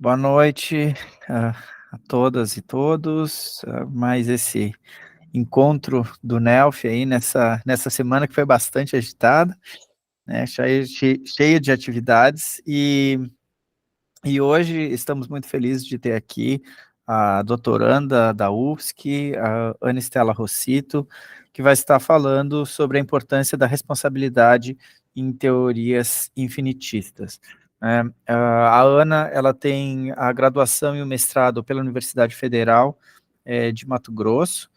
Boa noite a todas e todos. Mais esse encontro do NELF aí nessa semana que foi bastante agitada, né, cheia de atividades, e hoje estamos muito felizes de ter aqui a doutoranda da UFSC, a Ana Estela Rossito, que vai estar falando sobre a importância da responsabilidade em teorias infinitistas. A Ana, ela tem a graduação e o mestrado pela Universidade Federal de Mato Grosso.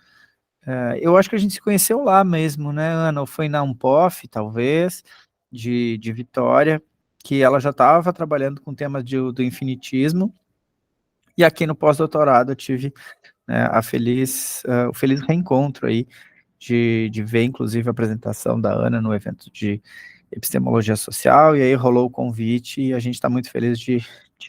Eu acho que a gente se conheceu lá mesmo, né, Ana? Ou foi na Unpof, talvez, de Vitória, que ela já estava trabalhando com temas do infinitismo, e aqui no pós-doutorado eu tive, né, o feliz reencontro aí, de ver, inclusive, a apresentação da Ana no evento de epistemologia social, e aí rolou o convite, e a gente está muito feliz de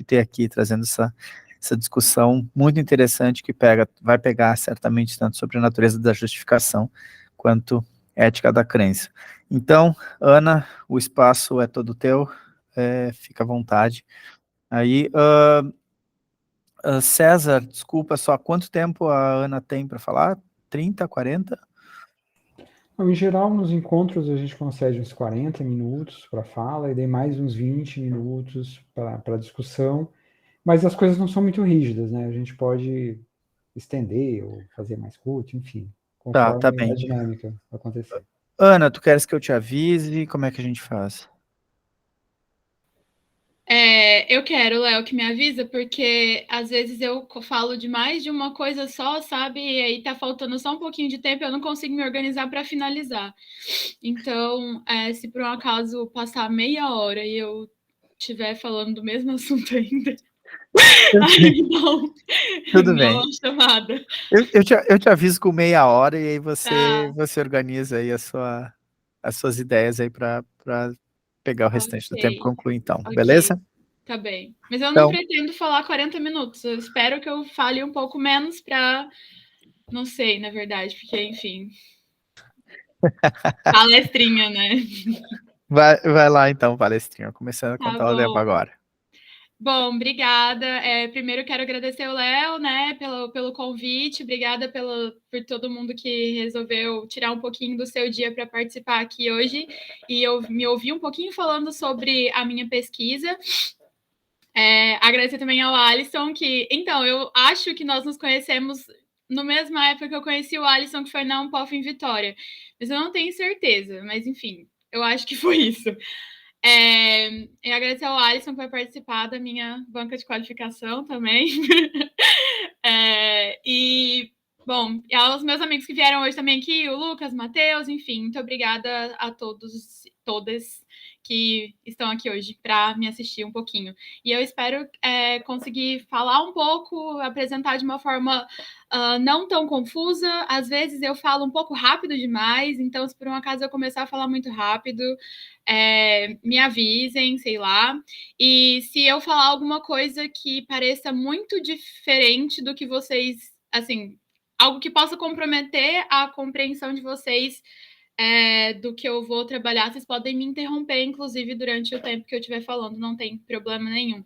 ter aqui, trazendo essa discussão muito interessante, que vai pegar certamente tanto sobre a natureza da justificação, quanto ética da crença. Então, Ana, o espaço é todo teu, fica à vontade. Aí, César, desculpa, só quanto tempo a Ana tem para falar? 30, 40? Em geral, nos encontros a gente concede uns 40 minutos para fala e daí mais uns 20 minutos para discussão, mas as coisas não são muito rígidas, né? A gente pode estender ou fazer mais curto, enfim, Tá conforme a bem. dinâmica acontecer. Ana, tu queres que eu te avise? Como é que a gente faz? Eu quero, Léo, que me avisa, porque às vezes eu falo de mais de uma coisa só, sabe? E aí tá faltando só um pouquinho de tempo e eu não consigo me organizar para finalizar. Então, se por um acaso passar meia hora e eu estiver falando do mesmo assunto ainda, aí não, Tudo dá bem. uma chamada. Eu te aviso com meia hora, e aí Tá, você organiza aí as suas ideias aí para pegar o restante do tempo e ok, concluir, então, ok. beleza? Tá bem. Mas eu não Então, pretendo falar 40 minutos. Eu espero que eu fale um pouco menos para. Não sei, na verdade, porque, enfim, palestrinha, né? vai lá então, palestrinha, começando a Tá contar o tempo bom. agora. Bom, obrigada. Primeiro quero agradecer o Léo, né, pelo convite. Obrigada por todo mundo que resolveu tirar um pouquinho do seu dia para participar aqui hoje e eu me ouvi um pouquinho falando sobre a minha pesquisa. Agradecer também ao Alisson, então, eu acho que nós nos conhecemos na mesma época que eu conheci o Alisson, que foi na Unpof em Vitória. Mas eu não tenho certeza, mas enfim, eu acho que foi isso. Eu agradecer ao Alisson que vai participar da minha banca de qualificação também. Bom, e aos meus amigos que vieram hoje também aqui, o Lucas, Matheus, enfim, muito obrigada a todos, todas que estão aqui hoje para me assistir um pouquinho. E eu espero conseguir falar um pouco, apresentar de uma forma não tão confusa. Às vezes eu falo um pouco rápido demais, então se por um acaso eu começar a falar muito rápido, me avisem, sei lá. E se eu falar alguma coisa que pareça muito diferente do que vocês, assim, algo que possa comprometer a compreensão de vocês do que eu vou trabalhar, vocês podem me interromper, inclusive, durante o tempo que eu estiver falando, não tem problema nenhum.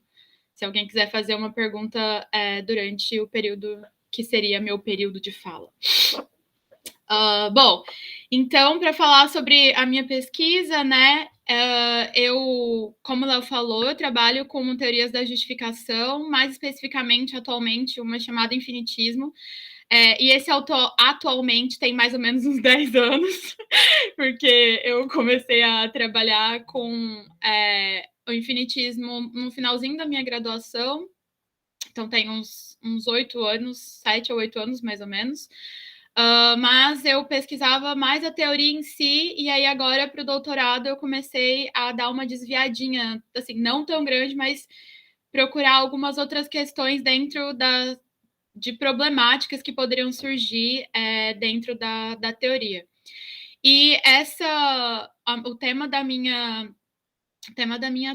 Se alguém quiser fazer uma pergunta durante o período que seria meu período de fala. Bom, então, para falar sobre a minha pesquisa, né, como o Léo falou, eu trabalho com teorias da justificação, mais especificamente, atualmente, uma chamada infinitismo, e esse autor atualmente tem mais ou menos uns 10 anos, porque eu comecei a trabalhar com o infinitismo no finalzinho da minha graduação, então tem uns 8 anos, 7 ou 8 anos mais ou menos. Mas eu pesquisava mais a teoria em si, e aí agora para o doutorado eu comecei a dar uma desviadinha, assim, não tão grande, mas procurar algumas outras questões dentro de problemáticas que poderiam surgir dentro da teoria. E o tema da minha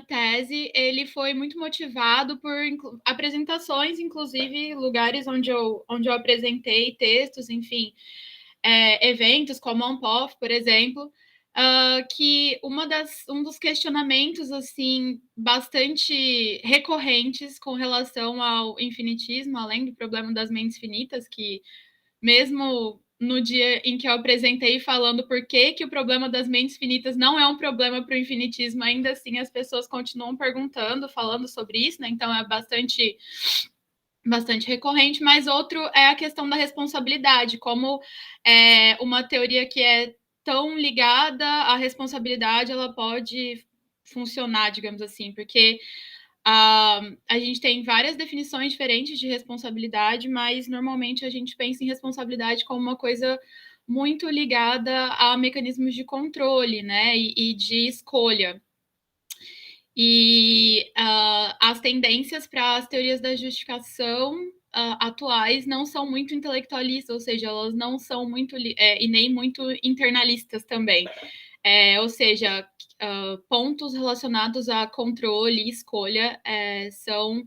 tese, ele foi muito motivado por apresentações, inclusive lugares onde eu apresentei textos, enfim, eventos como a Unpof, por exemplo, que um dos questionamentos assim bastante recorrentes com relação ao infinitismo, além do problema das mentes finitas, que mesmo no dia em que eu apresentei falando por que o problema das mentes finitas não é um problema para o infinitismo, ainda assim as pessoas continuam perguntando, falando sobre isso, né? Então é bastante recorrente, mas outro é a questão da responsabilidade, como uma teoria que é tão ligada à responsabilidade, ela pode funcionar, digamos assim, porque a gente tem várias definições diferentes de responsabilidade, mas normalmente a gente pensa em responsabilidade como uma coisa muito ligada a mecanismos de controle, né, e de escolha. E as tendências para as teorias da justificação atuais não são muito intelectualistas, ou seja, elas não são muito e nem muito internalistas também. Ou seja, pontos relacionados a controle e escolha são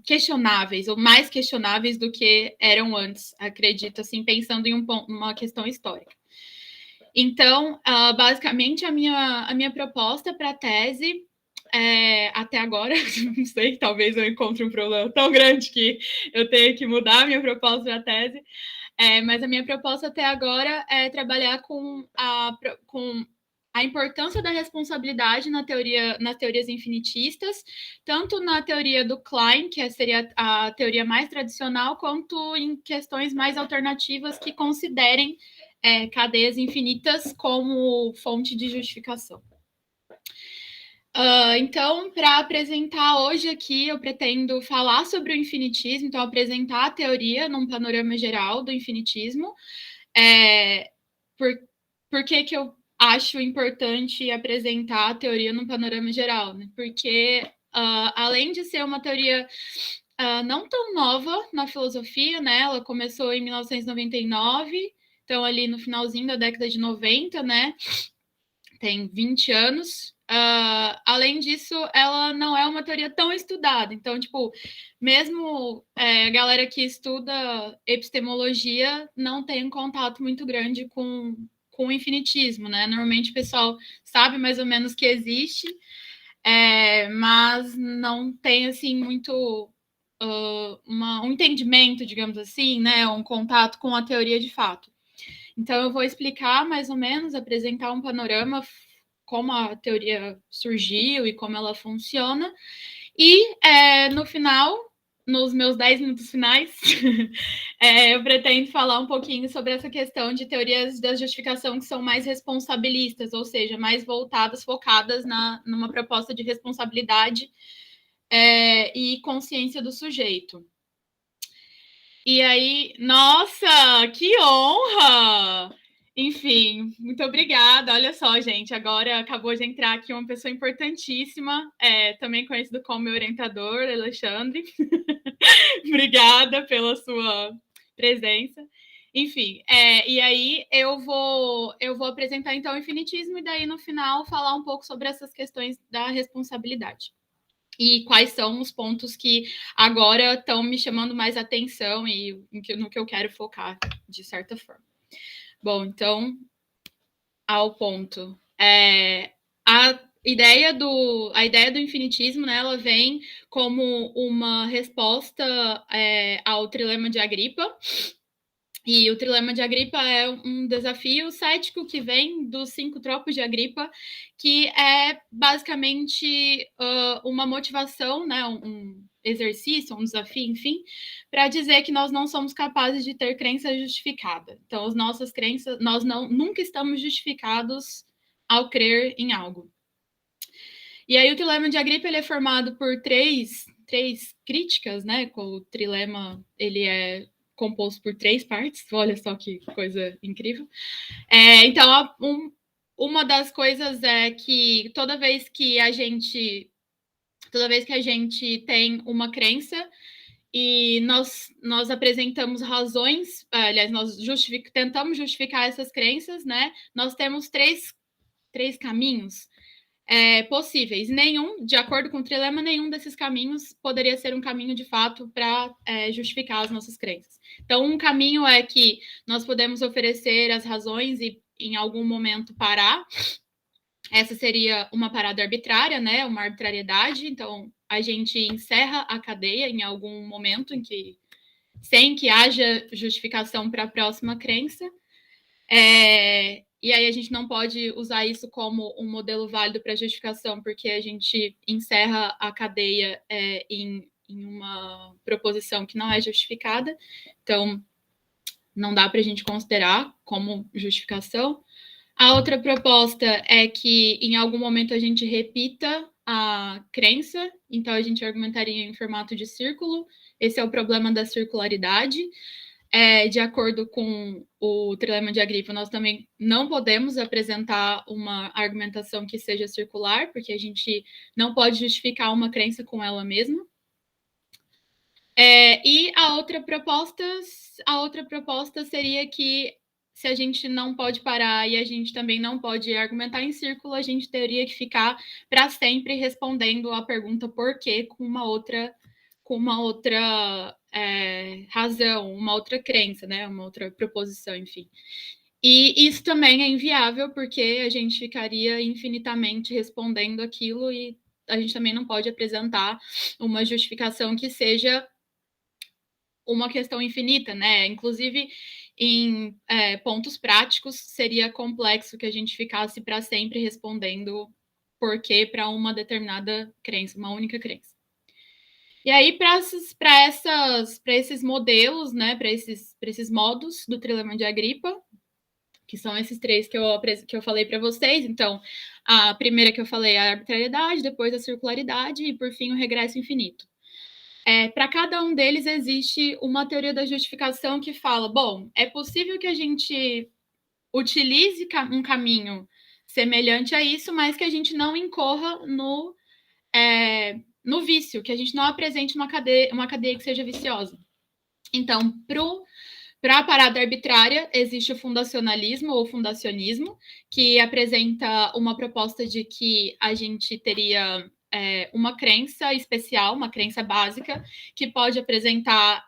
questionáveis, ou mais questionáveis do que eram antes, acredito, assim, pensando em uma questão histórica. Então, basicamente, a minha proposta para a tese, até agora, não sei, talvez eu encontre um problema tão grande que eu tenha que mudar a minha proposta para a tese, mas a minha proposta até agora é trabalhar com a importância da responsabilidade nas teorias infinitistas, tanto na teoria do Klein, que seria a teoria mais tradicional, quanto em questões mais alternativas que considerem cadeias infinitas como fonte de justificação. Então, para apresentar hoje aqui, eu pretendo falar sobre o infinitismo, então apresentar a teoria num panorama geral do infinitismo. Por que eu acho importante apresentar a teoria num panorama geral? Né? Porque, além de ser uma teoria não tão nova na filosofia, né? Ela começou em 1999, então ali no finalzinho da década de 90, né? Tem 20 anos. Além disso, ela não é uma teoria tão estudada. Então, tipo, mesmo a galera que estuda epistemologia não tem um contato muito grande com o infinitismo, né? Normalmente o pessoal sabe mais ou menos que existe, mas não tem, assim, muito um entendimento, digamos assim, né? Um contato com a teoria de fato. Então, eu vou explicar mais ou menos, apresentar um panorama, como a teoria surgiu e como ela funciona. E, no final, nos meus 10 minutos finais, eu pretendo falar um pouquinho sobre essa questão de teorias da justificação que são mais responsabilistas, ou seja, mais voltadas, focadas numa proposta de responsabilidade e consciência do sujeito. E aí, nossa, que honra! Enfim, muito obrigada. Olha só, gente, agora acabou de entrar aqui uma pessoa importantíssima, também conhecido como meu orientador, Alexandre. Obrigada pela sua presença. Enfim, e aí eu vou apresentar então o infinitismo e daí no final falar um pouco sobre essas questões da responsabilidade. E quais são os pontos que agora estão me chamando mais atenção e no que eu quero focar, de certa forma. Bom, então, ao ponto. A ideia do infinitismo, né, ela vem como uma resposta ao trilema de Agripa. E o trilema de Agripa é um desafio cético que vem dos 5 tropos de Agripa, que é basicamente uma motivação, né, um exercício, um desafio, enfim, para dizer que nós não somos capazes de ter crença justificada. Então, as nossas crenças, nós nunca estamos justificados ao crer em algo. E aí o trilema de Agripa ele é formado por três críticas, né? O trilema ele é composto por 3 partes. Olha só que coisa incrível. Então, uma das coisas é que toda vez que a gente tem uma crença e nós apresentamos razões, aliás, nós tentamos justificar essas crenças, né? Nós temos três caminhos possíveis. De acordo com o trilema, nenhum desses caminhos poderia ser um caminho de fato para justificar as nossas crenças. Então, um caminho é que nós podemos oferecer as razões e em algum momento parar. Essa seria uma parada arbitrária, né? Uma arbitrariedade. Então, a gente encerra a cadeia em algum momento sem que haja justificação para a próxima crença. E aí a gente não pode usar isso como um modelo válido para justificação, porque a gente encerra a cadeia em uma proposição que não é justificada. Então, não dá para a gente considerar como justificação. A outra proposta é que em algum momento a gente repita a crença, então a gente argumentaria em formato de círculo. Esse é o problema da circularidade. De acordo com o trilema de Agripa, nós também não podemos apresentar uma argumentação que seja circular, porque a gente não pode justificar uma crença com ela mesma. E a outra proposta seria que, se a gente não pode parar e a gente também não pode argumentar em círculo, a gente teria que ficar para sempre respondendo a pergunta por quê com uma outra razão, uma outra crença, né? Uma outra proposição, enfim. E isso também é inviável, porque a gente ficaria infinitamente respondendo aquilo e a gente também não pode apresentar uma justificação que seja uma questão infinita, né? Inclusive, em pontos práticos, seria complexo que a gente ficasse para sempre respondendo por quê para uma determinada crença, uma única crença. E aí, para esses modelos, né, para esses modos do trilema de Agripa, que são esses três que eu falei para vocês. Então, a primeira que eu falei é a arbitrariedade, depois a circularidade e, por fim, o regresso infinito. Para cada um deles existe uma teoria da justificação que fala, bom, é possível que a gente utilize um caminho semelhante a isso, mas que a gente não incorra no vício, que a gente não apresente uma cadeia que seja viciosa. Então, para a parada arbitrária, existe o fundacionalismo ou fundacionismo, que apresenta uma proposta de que a gente teria uma crença especial, uma crença básica, que pode apresentar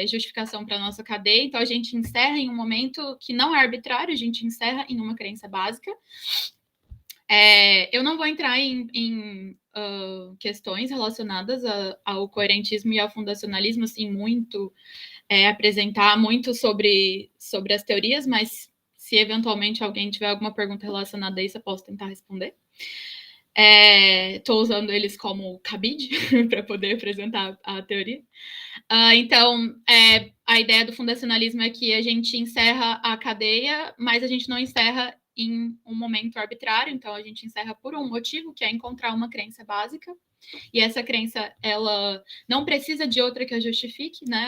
justificação para a nossa cadeia. Então, a gente encerra em um momento que não é arbitrário, a gente encerra em uma crença básica. Eu não vou entrar em questões relacionadas ao coerentismo e ao fundacionalismo, assim, muito, apresentar muito sobre as teorias, mas se eventualmente alguém tiver alguma pergunta relacionada a isso, eu posso tentar responder. Estou usando eles como cabide para poder apresentar a teoria. Então, a ideia do fundacionalismo é que a gente encerra a cadeia, mas a gente não encerra em um momento arbitrário, então a gente encerra por um motivo, que é encontrar uma crença básica, e essa crença, ela não precisa de outra que a justifique, né?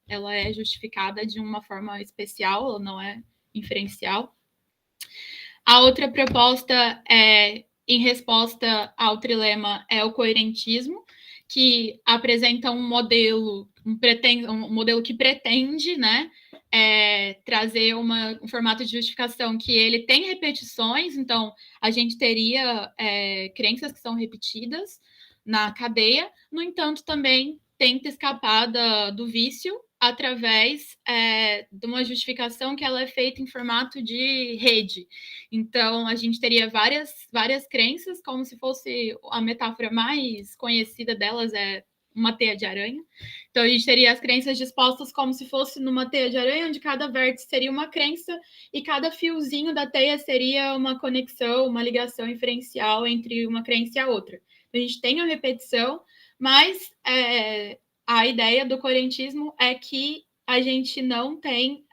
Ela é justificada de uma forma especial, ela não é inferencial. A outra proposta em resposta ao trilema é o coerentismo, que apresenta um modelo que pretende, né, trazer um formato de justificação que ele tem repetições, então a gente teria crenças que são repetidas na cadeia, no entanto, também tenta escapar do vício através de uma justificação que ela é feita em formato de rede. Então, a gente teria várias crenças, como se fosse a metáfora mais conhecida delas uma teia de aranha. Então, a gente teria as crenças dispostas como se fosse numa teia de aranha, onde cada vértice seria uma crença e cada fiozinho da teia seria uma conexão, uma ligação inferencial entre uma crença e a outra. Então, a gente tem a repetição, mas a ideia do coerentismo é que a gente não tem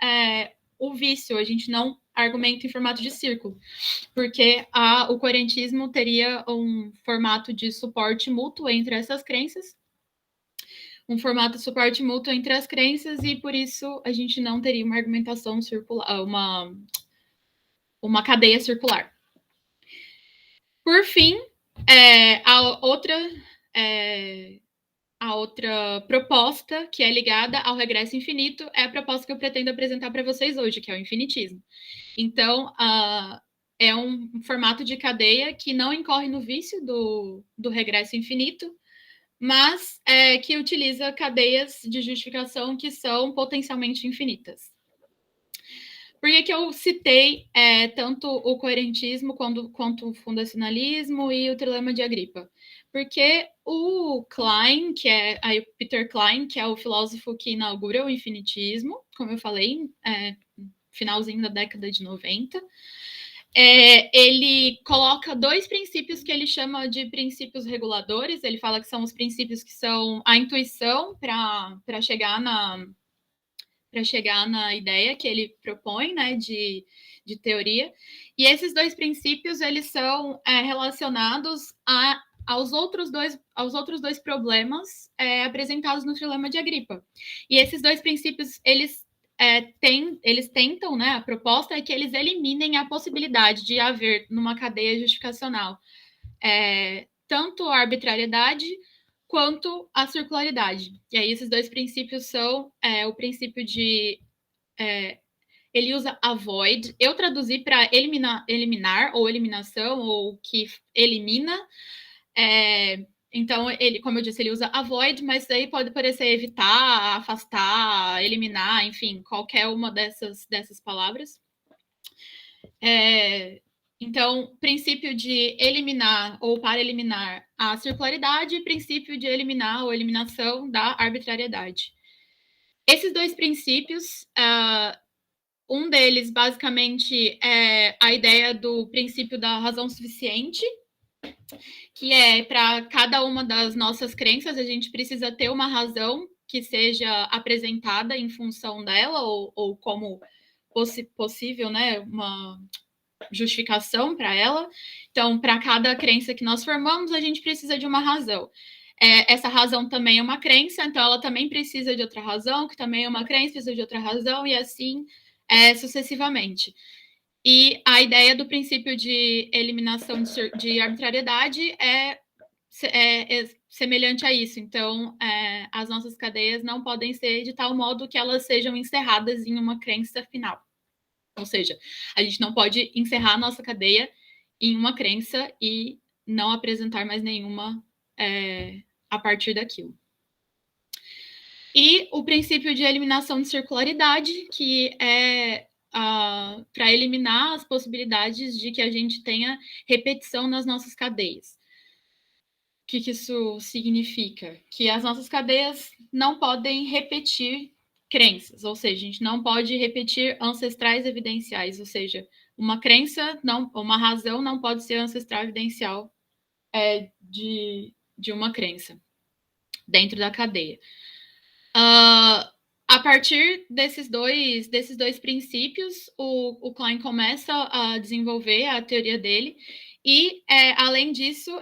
o vício, a gente não argumenta em formato de círculo, porque o coerentismo teria um formato de suporte mútuo entre essas crenças, um formato de suporte mútuo entre as crenças, e por isso a gente não teria uma argumentação circular, uma cadeia circular. Por fim, a outra proposta que é ligada ao regresso infinito é a proposta que eu pretendo apresentar para vocês hoje, que é o infinitismo. Então, é um formato de cadeia que não incorre no vício do regresso infinito, mas que utiliza cadeias de justificação que são potencialmente infinitas. Por que eu citei tanto o coerentismo quanto o fundacionalismo e o trilema de Agripa? Porque o Klein, o Peter Klein, que é o filósofo que inaugura o infinitismo, como eu falei, finalzinho da década de 90, ele coloca 2 princípios que ele chama de princípios reguladores. Ele fala que são os princípios que são a intuição para chegar na ideia que ele propõe, né, de teoria. E esses 2 princípios, eles são relacionados aos outros dois problemas apresentados no trilema de Agripa. E esses 2 princípios, eles tentam, né, a proposta é que eles eliminem a possibilidade de haver numa cadeia justificacional tanto a arbitrariedade quanto a circularidade. E aí esses 2 princípios são o princípio de... ele usa avoid, eu traduzi para eliminar, ou eliminação, ou que elimina. Então, ele, como eu disse, ele usa avoid, mas aí pode parecer evitar, afastar, eliminar, enfim, qualquer uma dessas palavras. Então, princípio de eliminar ou para eliminar a circularidade e princípio de eliminar ou eliminação da arbitrariedade. Esses 2 princípios, um deles, basicamente, é a ideia do princípio da razão suficiente, que para cada uma das nossas crenças, a gente precisa ter uma razão que seja apresentada em função dela, ou como possível, né, uma justificação para ela. Então, para cada crença que nós formamos, a gente precisa de uma razão. Essa razão também é uma crença, então ela também precisa de outra razão, que também é uma crença, precisa de outra razão, e assim sucessivamente. E a ideia do princípio de eliminação de arbitrariedade é semelhante a isso. Então, as nossas cadeias não podem ser de tal modo que elas sejam encerradas em uma crença final. Ou seja, a gente não pode encerrar a nossa cadeia em uma crença e não apresentar mais nenhuma a partir daquilo. E o princípio de eliminação de circularidade, que é para eliminar as possibilidades de que a gente tenha repetição nas nossas cadeias. O que isso significa? Que as nossas cadeias não podem repetir crenças, ou seja, a gente não pode repetir ancestrais evidenciais, ou seja, uma crença, uma razão não pode ser ancestral evidencial de uma crença dentro da cadeia. A partir desses dois princípios, o Klein começa a desenvolver a teoria dele, e, além disso,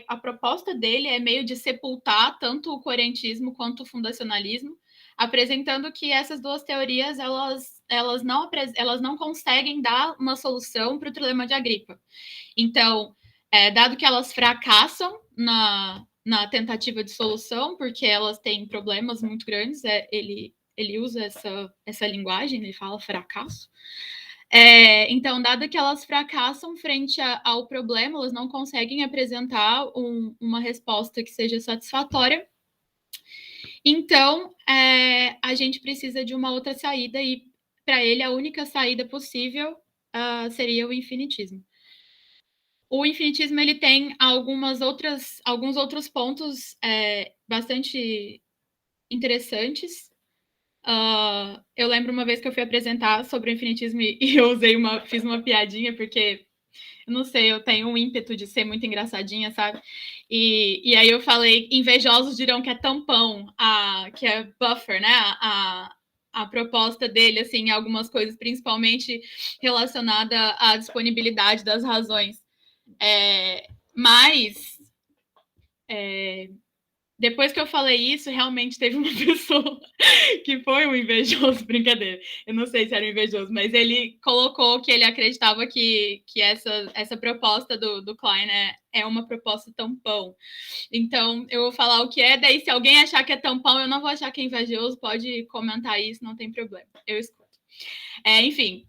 a proposta dele é meio de sepultar tanto o coerentismo quanto o fundacionalismo, apresentando que essas 2 teorias elas não conseguem dar uma solução para o trilema de Agripa. Então, dado que elas fracassam na tentativa de solução, porque elas têm problemas muito grandes, ele usa essa linguagem, ele fala fracasso. Então, dado que elas fracassam frente ao problema, elas não conseguem apresentar uma resposta que seja satisfatória. Então, a gente precisa de uma outra saída, e para ele a única saída possível seria o infinitismo. O infinitismo ele tem alguns outros pontos bastante interessantes. Eu lembro uma vez que eu fui apresentar sobre o infinitismo e eu fiz uma piadinha, porque, eu não sei, eu tenho um ímpeto de ser muito engraçadinha, sabe? E aí eu falei, invejosos dirão que é tampão, que é buffer, né? A proposta dele, assim, algumas coisas, principalmente relacionada à disponibilidade das razões. Mas depois que eu falei isso, realmente teve uma pessoa que foi um invejoso, brincadeira. Eu não sei se era um invejoso, mas ele colocou que ele acreditava que essa proposta do Klein é uma proposta tampão. Então, eu vou falar o que é, daí se alguém achar que é tampão, eu não vou achar que é invejoso, pode comentar isso, não tem problema. Eu escuto. Enfim.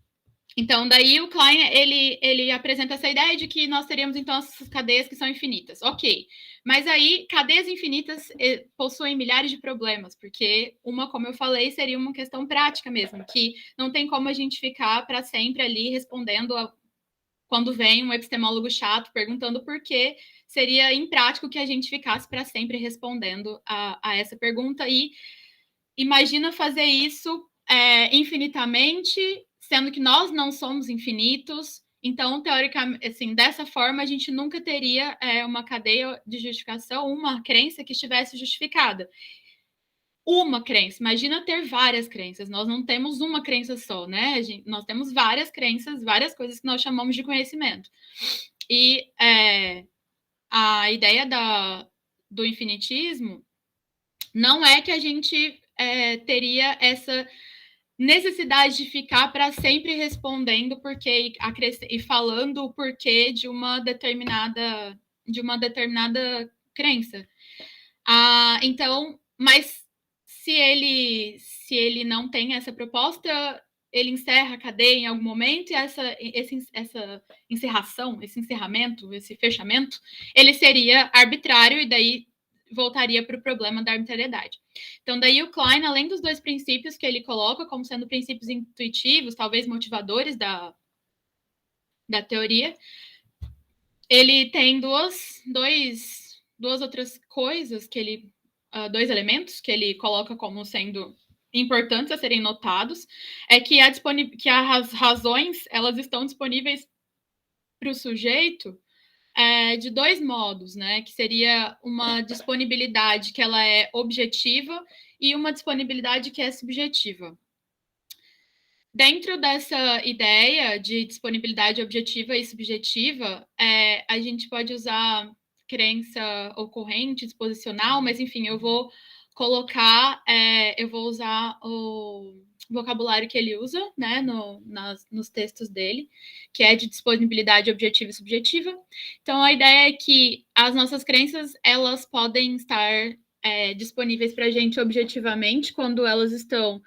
Então, daí o Klein, ele apresenta essa ideia de que nós teríamos, então, essas cadeias que são infinitas. Ok, mas aí, cadeias infinitas possuem milhares de problemas, porque uma, como eu falei, seria uma questão prática mesmo, que não tem como a gente ficar para sempre ali respondendo quando vem um epistemólogo chato perguntando por quê, seria imprático que a gente ficasse para sempre respondendo a essa pergunta. E imagina fazer isso infinitamente, sendo que nós não somos infinitos. Então, teoricamente, assim, dessa forma, a gente nunca teria uma cadeia de justificação, uma crença que estivesse justificada. Uma crença, imagina ter várias crenças. Nós não temos uma crença só, né? Nós temos várias crenças, várias coisas que nós chamamos de conhecimento. E a ideia do infinitismo não é que a gente teria essa necessidade de ficar para sempre respondendo porquê e falando o porquê de uma determinada crença. Então, mas se ele não tem essa proposta, ele encerra a cadeia em algum momento, e essa encerração, esse encerramento, esse fechamento, ele seria arbitrário, e daí voltaria para o problema da arbitrariedade. Então, daí o Klein, além dos dois princípios que ele coloca como sendo princípios intuitivos, talvez motivadores da teoria, ele tem duas outras coisas que ele... dois elementos que ele coloca como sendo importantes a serem notados, é que as razões, elas estão disponíveis para o sujeito de dois modos, né? Que seria uma disponibilidade que ela é objetiva e uma disponibilidade que é subjetiva. Dentro dessa ideia de disponibilidade objetiva e subjetiva, a gente pode usar crença ocorrente, disposicional, mas enfim, eu vou usar o vocabulário que ele usa, né, nos textos dele, que é de disponibilidade objetiva e subjetiva. Então, a ideia é que as nossas crenças, elas podem estar disponíveis para a gente objetivamente, quando elas estão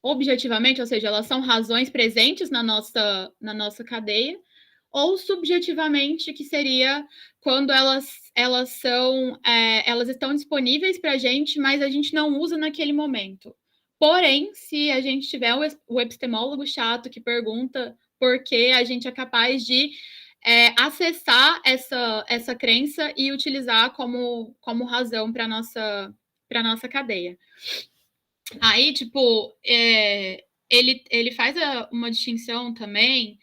objetivamente, ou seja, elas são razões presentes na nossa cadeia, ou subjetivamente, que seria quando elas estão disponíveis para a gente, mas a gente não usa naquele momento. Porém, se a gente tiver o epistemólogo chato que pergunta por que a gente é capaz de acessar essa crença e utilizar como razão para a nossa cadeia. Aí, tipo, ele faz uma distinção também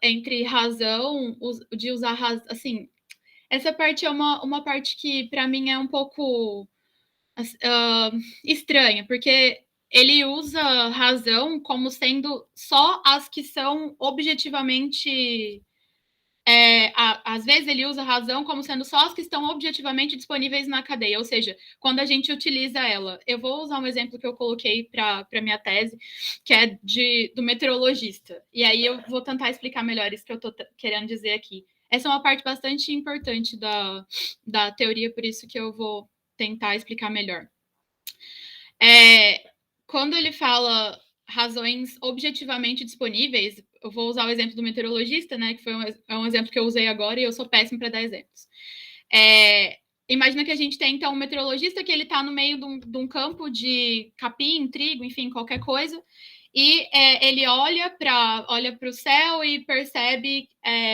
entre razão, de usar razão, assim, essa parte é uma parte que, para mim, é um pouco estranha, porque ele usa razão como sendo só as que são objetivamente... às vezes ele usa razão como sendo só as que estão objetivamente disponíveis na cadeia, ou seja, quando a gente utiliza ela. Eu vou usar um exemplo que eu coloquei para minha tese, que é do meteorologista. E aí eu vou tentar explicar melhor isso que eu estou querendo dizer aqui. Essa é uma parte bastante importante da teoria, por isso que eu vou tentar explicar melhor. Quando ele fala razões objetivamente disponíveis, eu vou usar o exemplo do meteorologista, né, que foi um exemplo que eu usei agora, e eu sou péssima para dar exemplos. Imagina que a gente tem, então, um meteorologista que ele está no meio de um campo de capim, trigo, enfim, qualquer coisa, e ele olha para o céu e percebe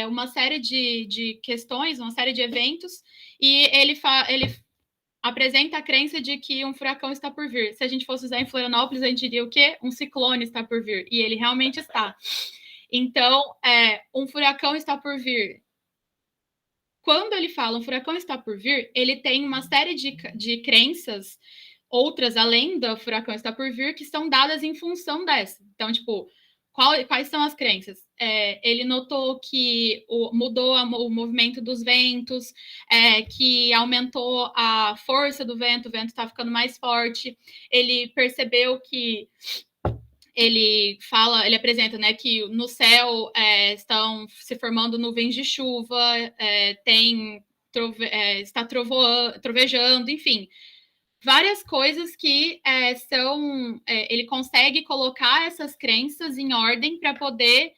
uma série de questões, uma série de eventos, e ele apresenta a crença de que um furacão está por vir. Se a gente fosse usar em Florianópolis, a gente diria o quê? Um ciclone está por vir. E ele realmente está. Então, um furacão está por vir. Quando ele fala um furacão está por vir, ele tem uma série de crenças, outras além do furacão está por vir, que são dadas em função dessa. Então, tipo, quais são as crenças? Ele notou que mudou o movimento dos ventos, que aumentou a força do vento, o vento está ficando mais forte. Ele percebeu que ele apresenta, né, que no céu estão se formando nuvens de chuva, está trovejando, enfim. várias coisas que ele consegue colocar essas crenças em ordem para poder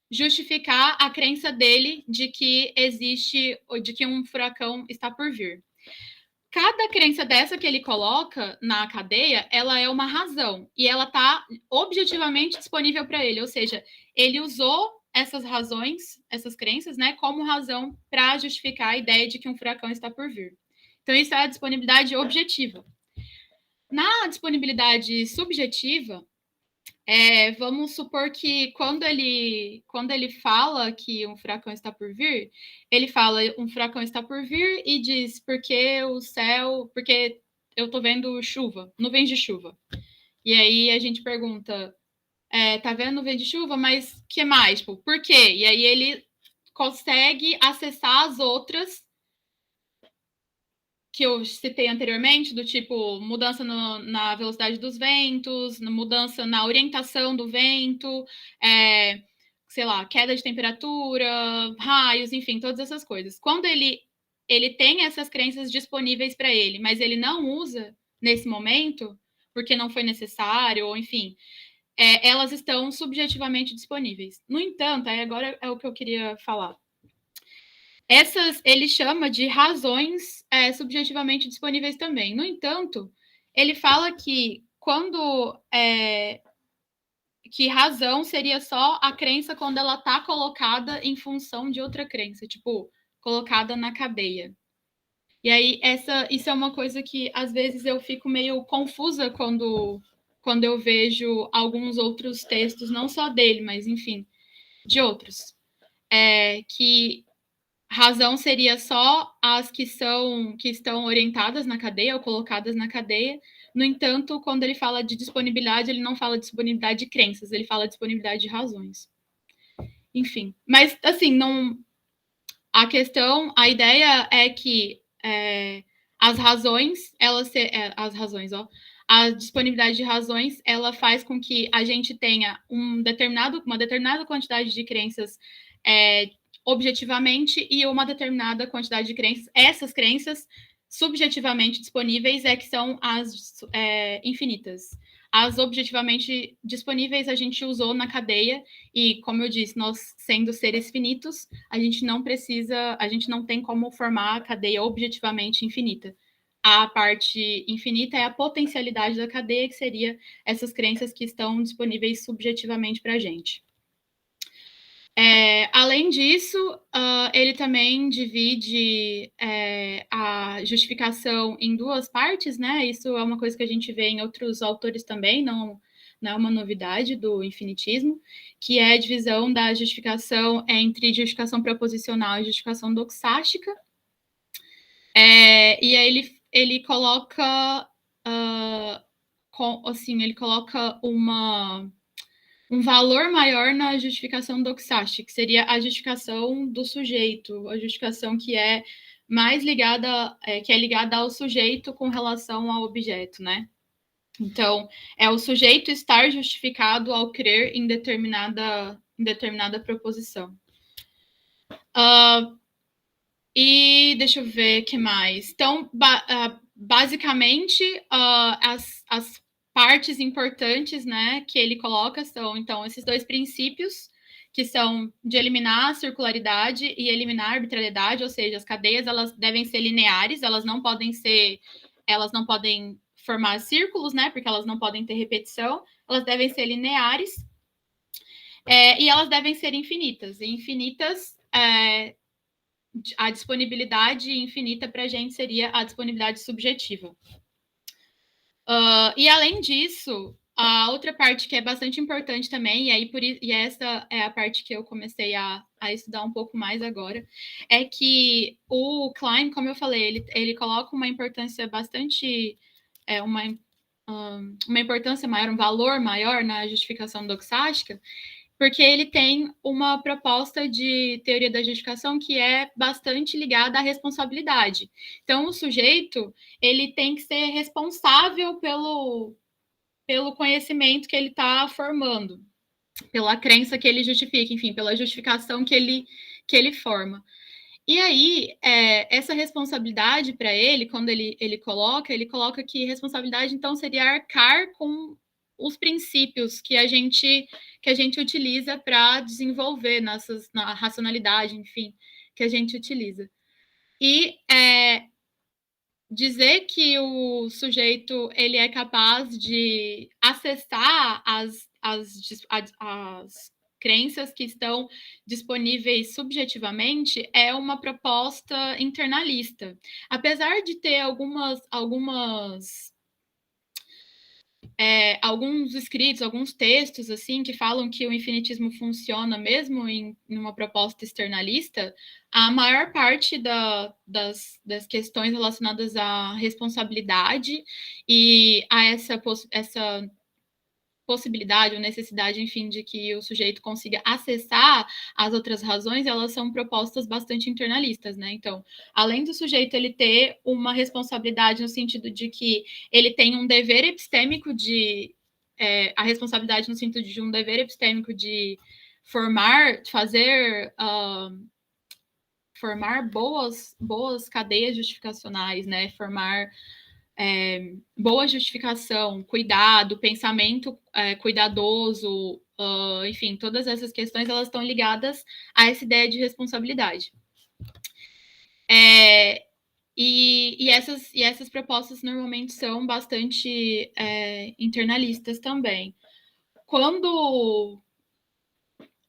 justificar a crença dele de que existe, ou de que um furacão está por vir. Cada crença dessa que ele coloca na cadeia, ela é uma razão, e ela está objetivamente disponível para ele, ou seja, ele usou essas razões, essas crenças, né, como razão para justificar a ideia de que um furacão está por vir. Então, isso é a disponibilidade objetiva. Na disponibilidade subjetiva, vamos supor que quando ele fala que um furacão está por vir, ele fala um furacão está por vir e diz porque eu estou vendo chuva, nuvens de chuva. E aí a gente pergunta, tá vendo nuvem de chuva, mas que mais? Tipo, por quê? E aí ele consegue acessar as outras que eu citei anteriormente, do tipo mudança na velocidade dos ventos, mudança na orientação do vento, sei lá, queda de temperatura, raios, enfim, todas essas coisas. Quando ele tem essas crenças disponíveis para ele, mas ele não usa nesse momento, porque não foi necessário, ou enfim, elas estão subjetivamente disponíveis. No entanto, aí agora é o que eu queria falar. Essas ele chama de razões subjetivamente disponíveis também. No entanto, ele fala que que razão seria só a crença quando ela está colocada em função de outra crença, tipo, colocada na cadeia. E aí, isso é uma coisa que às vezes eu fico meio confusa quando eu vejo alguns outros textos, não só dele, mas enfim, de outros. Que razão seria só as que estão orientadas na cadeia ou colocadas na cadeia. No entanto, quando ele fala de disponibilidade, ele não fala de disponibilidade de crenças, ele fala de disponibilidade de razões. Enfim, mas assim, não. A ideia é que as razões, a disponibilidade de razões, ela faz com que a gente tenha uma determinada quantidade de crenças objetivamente e uma determinada quantidade de crenças. Essas crenças subjetivamente disponíveis que são as infinitas. As objetivamente disponíveis a gente usou na cadeia e, como eu disse, nós sendo seres finitos, a gente não tem como formar a cadeia objetivamente infinita. A parte infinita é a potencialidade da cadeia, que seria essas crenças que estão disponíveis subjetivamente para a gente. Além disso, ele também divide a justificação em duas partes, né? Isso é uma coisa que a gente vê em outros autores também, não é uma novidade do infinitismo, que é a divisão da justificação entre justificação proposicional e justificação doxástica. E aí ele coloca, ele coloca um valor maior na justificação doxástica, que seria a justificação do sujeito, a justificação que é mais ligada ao sujeito com relação ao objeto, né? Então, é o sujeito estar justificado ao crer em determinada proposição. E deixa eu ver o que mais. Então, basicamente, as partes importantes, né, que ele coloca são, então, esses dois princípios, que são de eliminar a circularidade e eliminar a arbitrariedade, ou seja, as cadeias, elas devem ser lineares, elas não podem formar círculos, né, porque elas não podem ter repetição, elas devem ser lineares, e elas devem ser infinitas. E infinitas, a disponibilidade infinita para a gente seria a disponibilidade subjetiva. E além disso, a outra parte que é bastante importante também, e essa é a parte que eu comecei a estudar um pouco mais agora, é que o Klein, como eu falei, ele coloca uma importância bastante, uma importância maior, um valor maior na justificação doxástica, porque ele tem uma proposta de teoria da justificação que é bastante ligada à responsabilidade. Então, o sujeito, ele tem que ser responsável pelo conhecimento que ele está formando, pela crença que ele justifica, enfim, pela justificação que ele forma. E aí, essa responsabilidade para ele, quando ele coloca que responsabilidade, então, seria arcar com os princípios que a gente utiliza para desenvolver na racionalidade, enfim, que a gente utiliza. E dizer que o sujeito ele é capaz de acessar as crenças que estão disponíveis subjetivamente é uma proposta internalista. Apesar de ter alguns escritos, alguns textos assim que falam que o infinitismo funciona mesmo em uma proposta externalista, a maior parte das questões relacionadas à responsabilidade e a essa possibilidade ou necessidade, enfim, de que o sujeito consiga acessar as outras razões, elas são propostas bastante internalistas, né? Então, além do sujeito ele ter uma responsabilidade no sentido de que ele tem um dever epistêmico a responsabilidade no sentido de um dever epistêmico de formar boas cadeias justificacionais, né? Formar boa justificação, cuidado, pensamento cuidadoso, enfim, todas essas questões elas estão ligadas a essa ideia de responsabilidade. E essas propostas normalmente são bastante internalistas também. Quando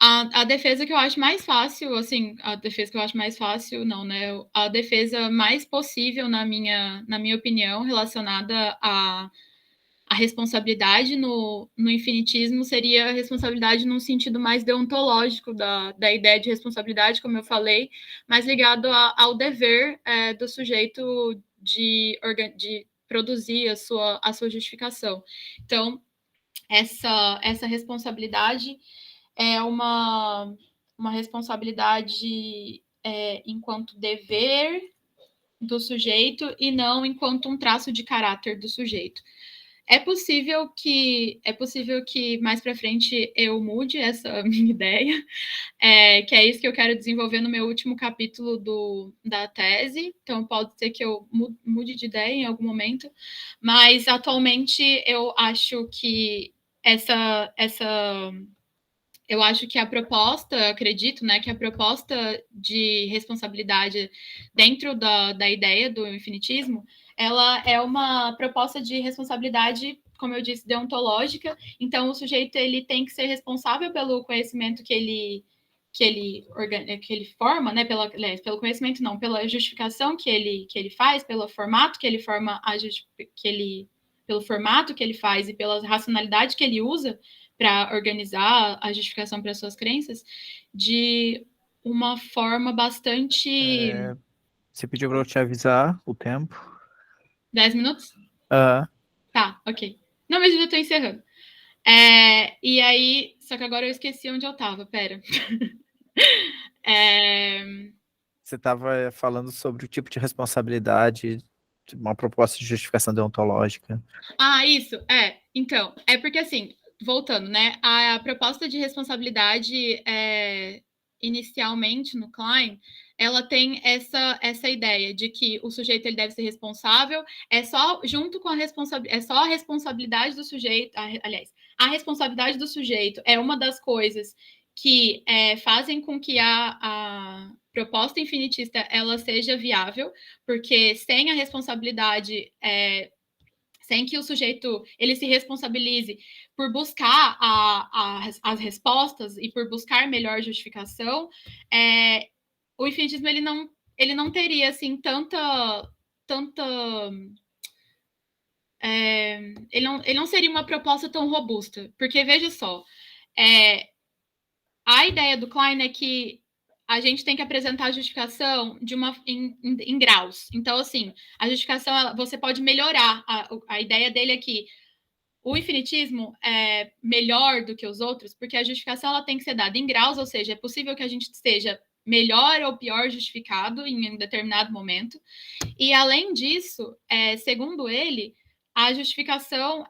a defesa que eu acho mais fácil, assim, a defesa que eu acho mais fácil, não, né? A defesa mais possível, na minha opinião, relacionada à responsabilidade no infinitismo seria a responsabilidade num sentido mais deontológico da ideia de responsabilidade, como eu falei, mais ligado ao dever do sujeito de produzir a sua justificação. Então, essa responsabilidade é uma responsabilidade enquanto dever do sujeito e não enquanto um traço de caráter do sujeito. É possível que mais para frente eu mude essa minha ideia, que é isso que eu quero desenvolver no meu último capítulo da tese. Então pode ser que eu mude de ideia em algum momento, mas atualmente eu acho que eu acho que a proposta, acredito, né, que a proposta de responsabilidade dentro da ideia do infinitismo, ela é uma proposta de responsabilidade, como eu disse, deontológica. Então, o sujeito ele tem que ser responsável pelo conhecimento que ele forma, né, pelo conhecimento não, pela justificação que ele faz, pelo formato que ele forma pelo formato que ele faz e pela racionalidade que ele usa para organizar a justificação para suas crenças de uma forma bastante... Você pediu para eu te avisar o tempo. 10 minutos? Tá, ok. Não, mas eu já estou encerrando. E aí, só que agora eu esqueci onde eu estava, pera. Você estava falando sobre o tipo de responsabilidade, uma proposta de justificação deontológica. Isso, então, porque assim, voltando, né, a proposta de responsabilidade inicialmente no Klein, ela tem essa ideia de que o sujeito ele deve ser responsável, junto com a responsabilidade do sujeito, aliás, a responsabilidade do sujeito é uma das coisas que fazem com que a proposta infinitista ela seja viável, porque sem a responsabilidade sem que o sujeito ele se responsabilize por buscar as respostas e por buscar melhor justificação, o infinitismo ele não teria assim tanta ele não seria uma proposta tão robusta, porque veja só, a ideia do Klein é que a gente tem que apresentar a justificação em graus. Então, assim, a justificação você pode melhorar. A ideia dele é que o infinitismo é melhor do que os outros, porque a justificação ela tem que ser dada em graus, ou seja, é possível que a gente esteja melhor ou pior justificado em um determinado momento. E, além disso, segundo ele, a justificação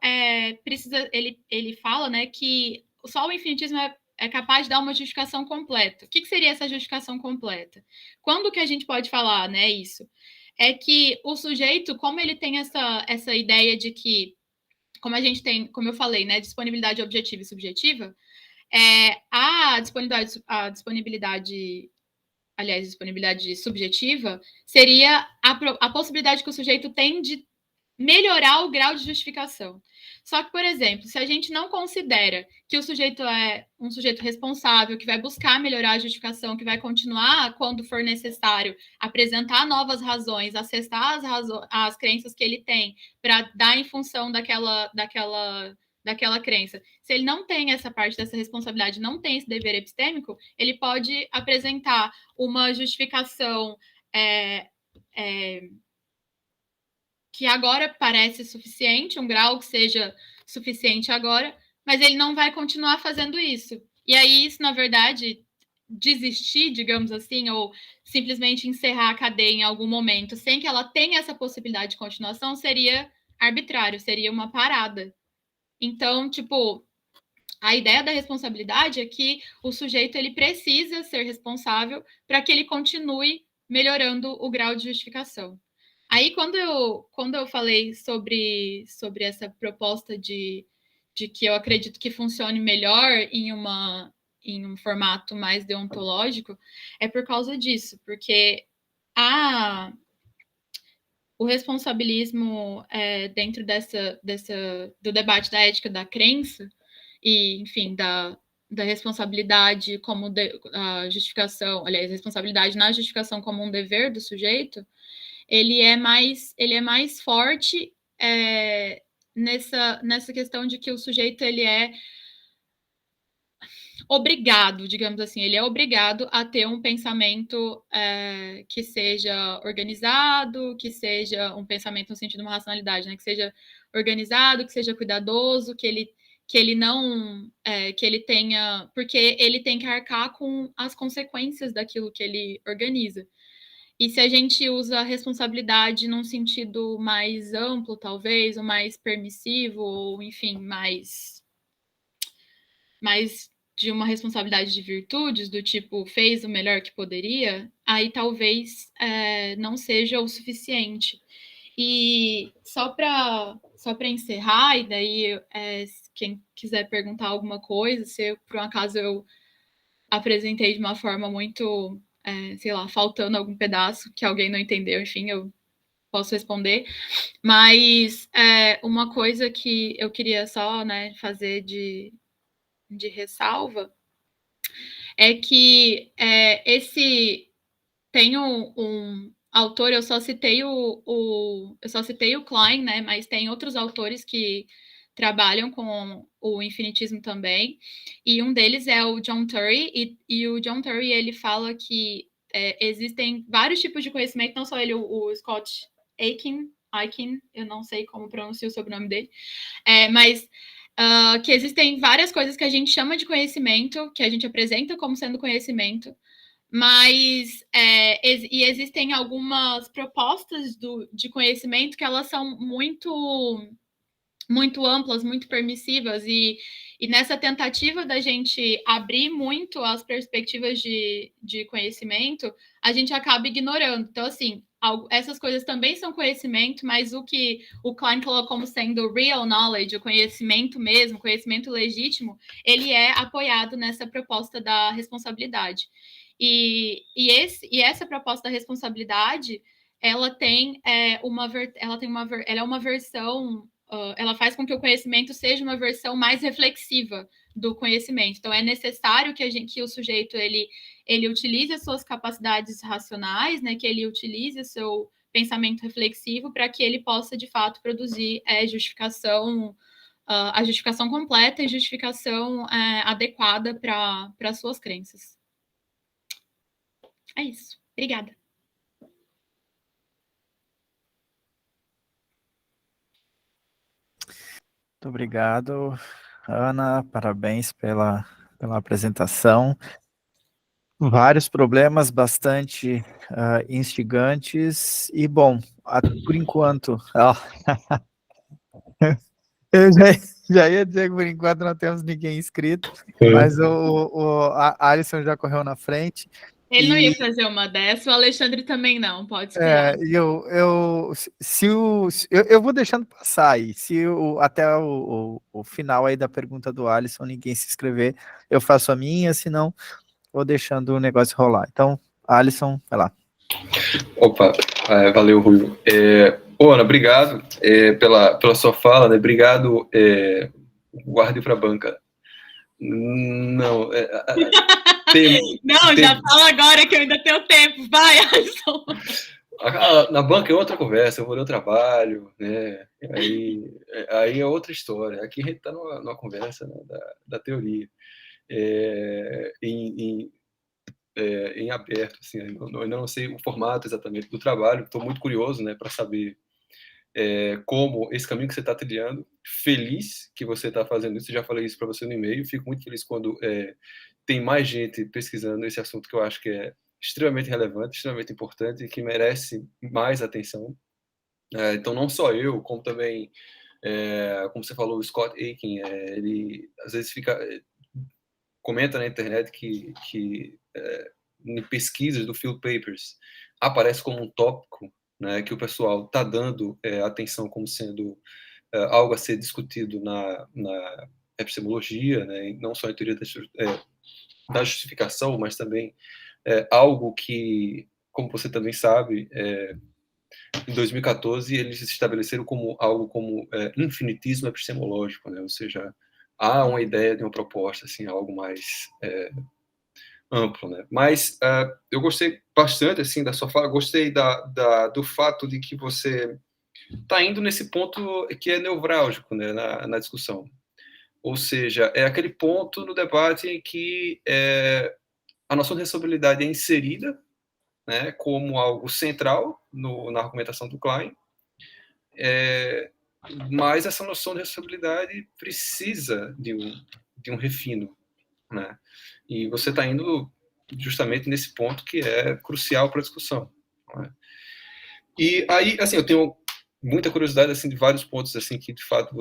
precisa... Ele fala, né, que só o infinitismo é capaz de dar uma justificação completa. O que seria essa justificação completa? Quando que a gente pode falar, né, isso? É que o sujeito, como ele tem essa ideia de que, como a gente tem, como eu falei, né, disponibilidade objetiva e subjetiva, a disponibilidade subjetiva seria a possibilidade que o sujeito tem de melhorar o grau de justificação. Só que, por exemplo, se a gente não considera que o sujeito é um sujeito responsável, que vai buscar melhorar a justificação, que vai continuar, quando for necessário, apresentar novas razões, acessar as crenças que ele tem, para dar em função daquela crença. Se ele não tem essa parte dessa responsabilidade, não tem esse dever epistêmico, ele pode apresentar uma justificação que agora parece suficiente, um grau que seja suficiente agora, mas ele não vai continuar fazendo isso. E aí, isso, na verdade, desistir, digamos assim, ou simplesmente encerrar a cadeia em algum momento, sem que ela tenha essa possibilidade de continuação, seria arbitrário, seria uma parada. Então, tipo, a ideia da responsabilidade é que o sujeito ele precisa ser responsável para que ele continue melhorando o grau de justificação. Aí, quando eu falei sobre essa proposta de que eu acredito que funcione melhor em um formato mais deontológico, é por causa disso, porque o responsabilismo dentro do debate da ética da crença e, enfim, da responsabilidade como a justificação, aliás, responsabilidade na justificação como um dever do sujeito, ele é mais forte nessa questão de que o sujeito ele é obrigado, digamos assim, ele é obrigado a ter um pensamento que seja organizado, que seja um pensamento no sentido de uma racionalidade, né? Que seja organizado, que seja cuidadoso, que ele não, que ele tenha, porque ele tem que arcar com as consequências daquilo que ele organiza. E se a gente usa a responsabilidade num sentido mais amplo, talvez, ou mais permissivo, ou, enfim, mais de uma responsabilidade de virtudes, do tipo, fez o melhor que poderia, aí talvez não seja o suficiente. E só para encerrar, e daí quem quiser perguntar alguma coisa, se por um acaso eu apresentei de uma forma muito, sei lá, faltando algum pedaço que alguém não entendeu, enfim, eu posso responder. Mas uma coisa que eu queria só, né, fazer de ressalva é que tem um autor, eu só citei o Klein, né, mas tem outros autores que trabalham com o infinitismo também, e um deles é o John Turry, e o John Turry, ele fala que existem vários tipos de conhecimento, não só ele, o Scott Aiken, eu não sei como pronunciar o sobrenome dele, mas que existem várias coisas que a gente chama de conhecimento, que a gente apresenta como sendo conhecimento, mas e existem algumas propostas de conhecimento que elas são muito amplas, muito permissivas, e nessa tentativa da gente abrir muito as perspectivas de conhecimento, a gente acaba ignorando. Então, assim, essas coisas também são conhecimento, mas o que o Klein colocou como sendo real knowledge, o conhecimento mesmo, conhecimento legítimo, ele é apoiado nessa proposta da responsabilidade. E essa proposta da responsabilidade, ela é uma versão, ela faz com que o conhecimento seja uma versão mais reflexiva do conhecimento. Então, é necessário que o sujeito ele utilize as suas capacidades racionais, né, que ele utilize o seu pensamento reflexivo para que ele possa, de fato, produzir a justificação completa e justificação adequada para as suas crenças. É isso. Obrigada. Muito obrigado, Ana. Parabéns pela apresentação. Vários problemas bastante instigantes. E, bom, por enquanto... eu Já ia dizer que por enquanto não temos ninguém inscrito, mas a Alisson já correu na frente. Ele não ia fazer uma dessa, o Alexandre também não, pode esperar. Eu vou deixando passar aí. Se até o final aí da pergunta do Alisson ninguém se inscrever, eu faço a minha, senão vou deixando o negócio rolar. Então, Alisson, vai lá. Opa, valeu, Rui. Ana, obrigado pela sua fala, né? Obrigado, guarde para a banca. Não, já fala agora que eu ainda tenho tempo. Vai, Alisson. Na banca é outra conversa, eu vou ler o trabalho, né? Aí é outra história. Aqui a gente está numa conversa, né, da teoria. Em aberto, assim, eu ainda não sei o formato exatamente do trabalho, estou muito curioso, né, para saber como esse caminho que você está trilhando. Feliz que você está fazendo isso, já falei isso para você no e-mail, fico muito feliz quando tem mais gente pesquisando esse assunto que eu acho que é extremamente relevante, extremamente importante e que merece mais atenção. Então, não só eu, como também, como você falou, o Scott Aiken, ele às vezes comenta na internet que em pesquisas do Field Papers aparece como um tópico, né, que o pessoal está dando atenção como sendo algo a ser discutido na epistemologia, né, não só em teoria da justificação, mas também algo que, como você também sabe, em 2014 eles estabeleceram como algo como infinitismo epistemológico, né, ou seja, há uma ideia de uma proposta, assim, algo mais amplo, né? Mas eu gostei bastante, assim, da sua fala, gostei do fato de que você está indo nesse ponto que é nevrálgico, né, na discussão. Ou seja, é aquele ponto no debate em que a noção de responsabilidade é inserida, né, como algo central na argumentação do Klein, mas essa noção de responsabilidade precisa de um refino, né? E você está indo justamente nesse ponto que é crucial para a discussão, né? E aí, assim, eu tenho muita curiosidade, assim, de vários pontos, assim, que de fato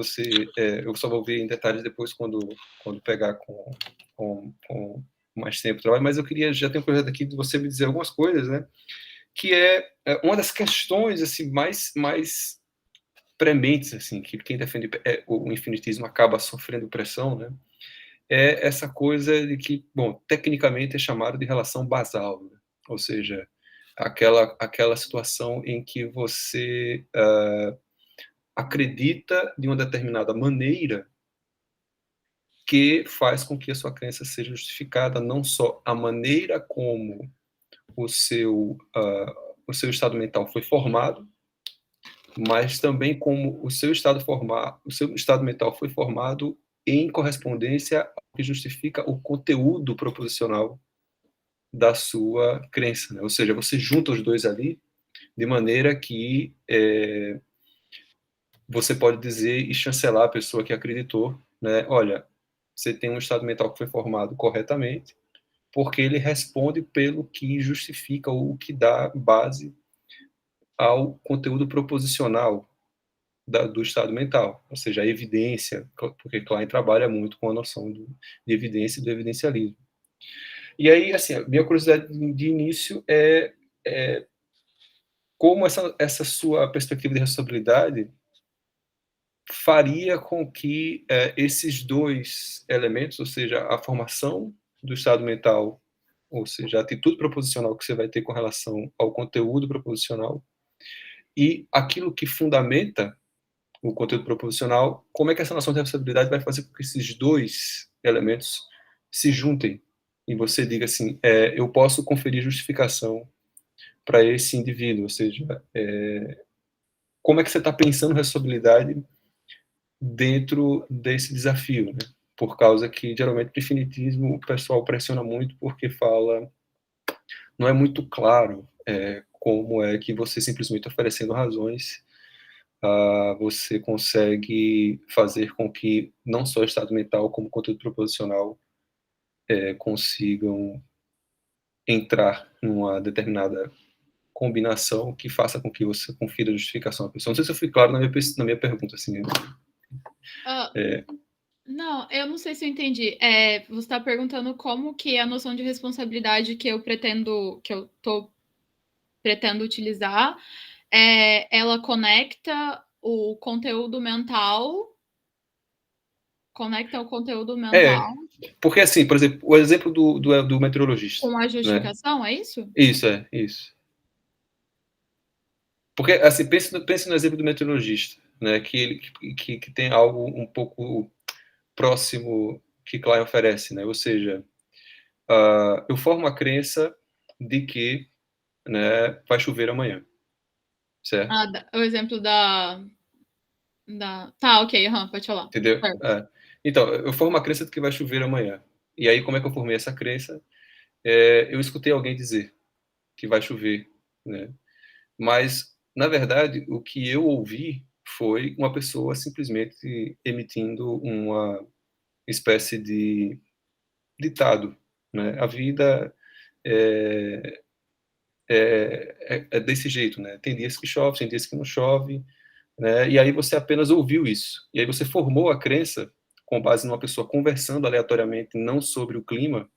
eu só vou ver em detalhes depois quando pegar com mais tempo de trabalho, mas eu já tenho curiosidade aqui de você me dizer algumas coisas, né? Que uma das questões, assim, mais prementes, assim, que quem defende o infinitismo acaba sofrendo pressão, né? É essa coisa de que, bom, tecnicamente é chamado de relação basal, né? Ou seja, aquela situação em que você acredita de uma determinada maneira que faz com que a sua crença seja justificada, não só a maneira como o seu estado mental foi formado, mas também como o seu estado mental foi formado em correspondência ao que justifica o conteúdo proposicional da sua crença, né? Ou seja, você junta os dois ali de maneira que você pode dizer e chancelar a pessoa que acreditou, né? Olha, você tem um estado mental que foi formado corretamente, porque ele responde pelo que justifica ou que dá base ao conteúdo proposicional do estado mental, ou seja, a evidência, porque Klein trabalha muito com a noção de evidência e do evidencialismo. E aí, assim, a minha curiosidade de início é como essa sua perspectiva de responsabilidade faria com que esses dois elementos, ou seja, a formação do estado mental, ou seja, a atitude proposicional que você vai ter com relação ao conteúdo proposicional, e aquilo que fundamenta o conteúdo proposicional, como é que essa noção de responsabilidade vai fazer com que esses dois elementos se juntem e você diga assim, eu posso conferir justificação para esse indivíduo, ou seja, como é que você está pensando responsabilidade dentro desse desafio, né? Por causa que, geralmente, no infinitismo, o pessoal pressiona muito porque não é muito claro como é que você simplesmente oferecendo razões você consegue fazer com que não só o estado mental, como o conteúdo proposicional consigam entrar numa determinada combinação que faça com que você confira a justificação à pessoa. Não sei se eu fui claro na minha pergunta. Assim, Não, eu não sei se eu entendi. Você está perguntando como que a noção de responsabilidade que eu pretendo utilizar, ela conecta o conteúdo mental, É, porque assim, por exemplo, o exemplo do meteorologista, com a né? justificação, é isso? Isso. Porque, assim, pense no exemplo do meteorologista, né? Que tem algo um pouco próximo que Klein oferece, né? Ou seja, eu formo a crença de que, né, vai chover amanhã, certo? O exemplo Tá, ok, pode falar. Entendeu? Certo. Então, eu formo a crença de que vai chover amanhã. E aí, como é que eu formei essa crença? Eu escutei alguém dizer que vai chover, né? Mas, na verdade, o que eu ouvi foi uma pessoa simplesmente emitindo uma espécie de ditado, né? A vida é desse jeito, né? Tem dias que chove, tem dias que não chove, né? E aí você apenas ouviu isso. E aí você formou a crença com base numa pessoa conversando aleatoriamente, não sobre o clima,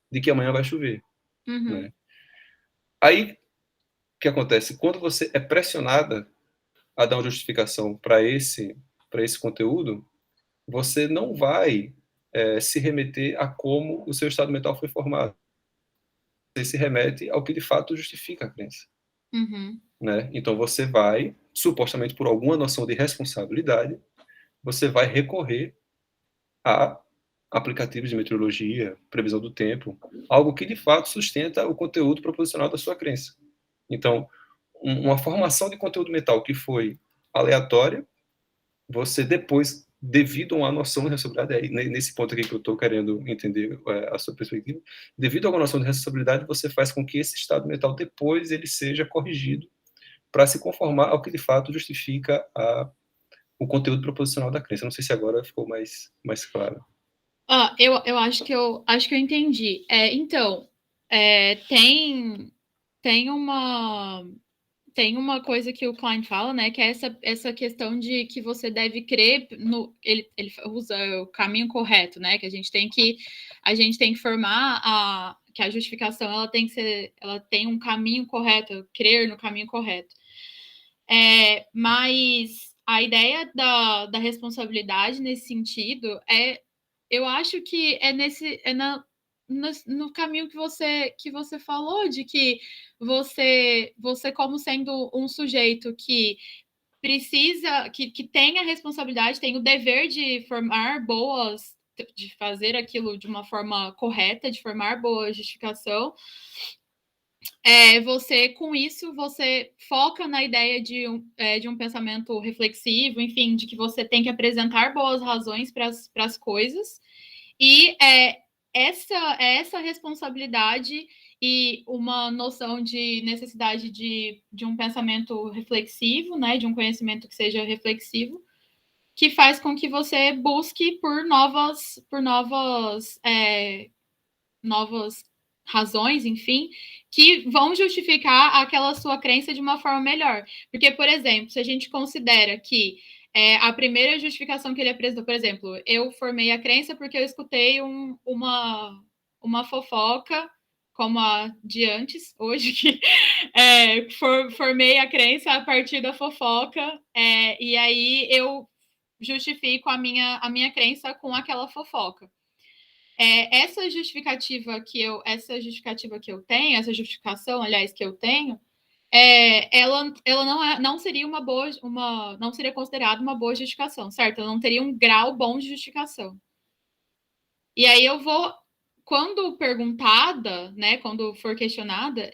de que amanhã vai chover, Uhum. né? Aí, o que acontece? Quando você é pressionada a dar uma justificação para esse conteúdo, você não vai se remeter a como o seu estado mental foi formado. Você se remete ao que de fato justifica a crença. Uhum. Né? Então você vai, supostamente por alguma noção de responsabilidade, você vai recorrer a aplicativos de meteorologia, previsão do tempo, algo que de fato sustenta o conteúdo proposicional da sua crença. Então, uma formação de conteúdo mental que foi aleatória, você depois, devido a uma noção de responsabilidade, nesse ponto aqui que eu estou querendo entender a sua perspectiva, devido a uma noção de responsabilidade, você faz com que esse estado mental depois ele seja corrigido para se conformar ao que de fato justifica o conteúdo proposicional da crença. Não sei se agora ficou mais claro. Eu acho que eu entendi. Então, tem uma coisa que o Klein fala, né, que é essa questão de que você deve crer no. Ele usa o caminho correto, né? Que a gente tem que formar que a justificação ela tem um caminho correto, crer no caminho correto. Mas a ideia da responsabilidade nesse sentido eu acho que no caminho que você falou, de que você como sendo um sujeito que precisa, que tem a responsabilidade, tem o dever de de fazer aquilo de uma forma correta, de formar boa justificação, você, com isso, você foca na ideia de um pensamento reflexivo, enfim, de que você tem que apresentar boas razões para as coisas. E essa responsabilidade e uma noção de necessidade de um pensamento reflexivo, né, de um conhecimento que seja reflexivo, que faz com que você busque por novas razões, enfim, que vão justificar aquela sua crença de uma forma melhor. Porque, por exemplo, se a gente considera que a primeira justificação que ele apresentou, por exemplo, eu formei a crença porque eu escutei uma fofoca, como a de antes, hoje, que formei a crença a partir da fofoca, e aí eu justifico a minha crença com aquela fofoca. Essa justificativa que eu tenho, essa justificação, aliás, que eu tenho, ela não seria não seria considerada uma boa justificação, certo? Ela não teria um grau bom de justificação. E aí quando perguntada, né, quando for questionada,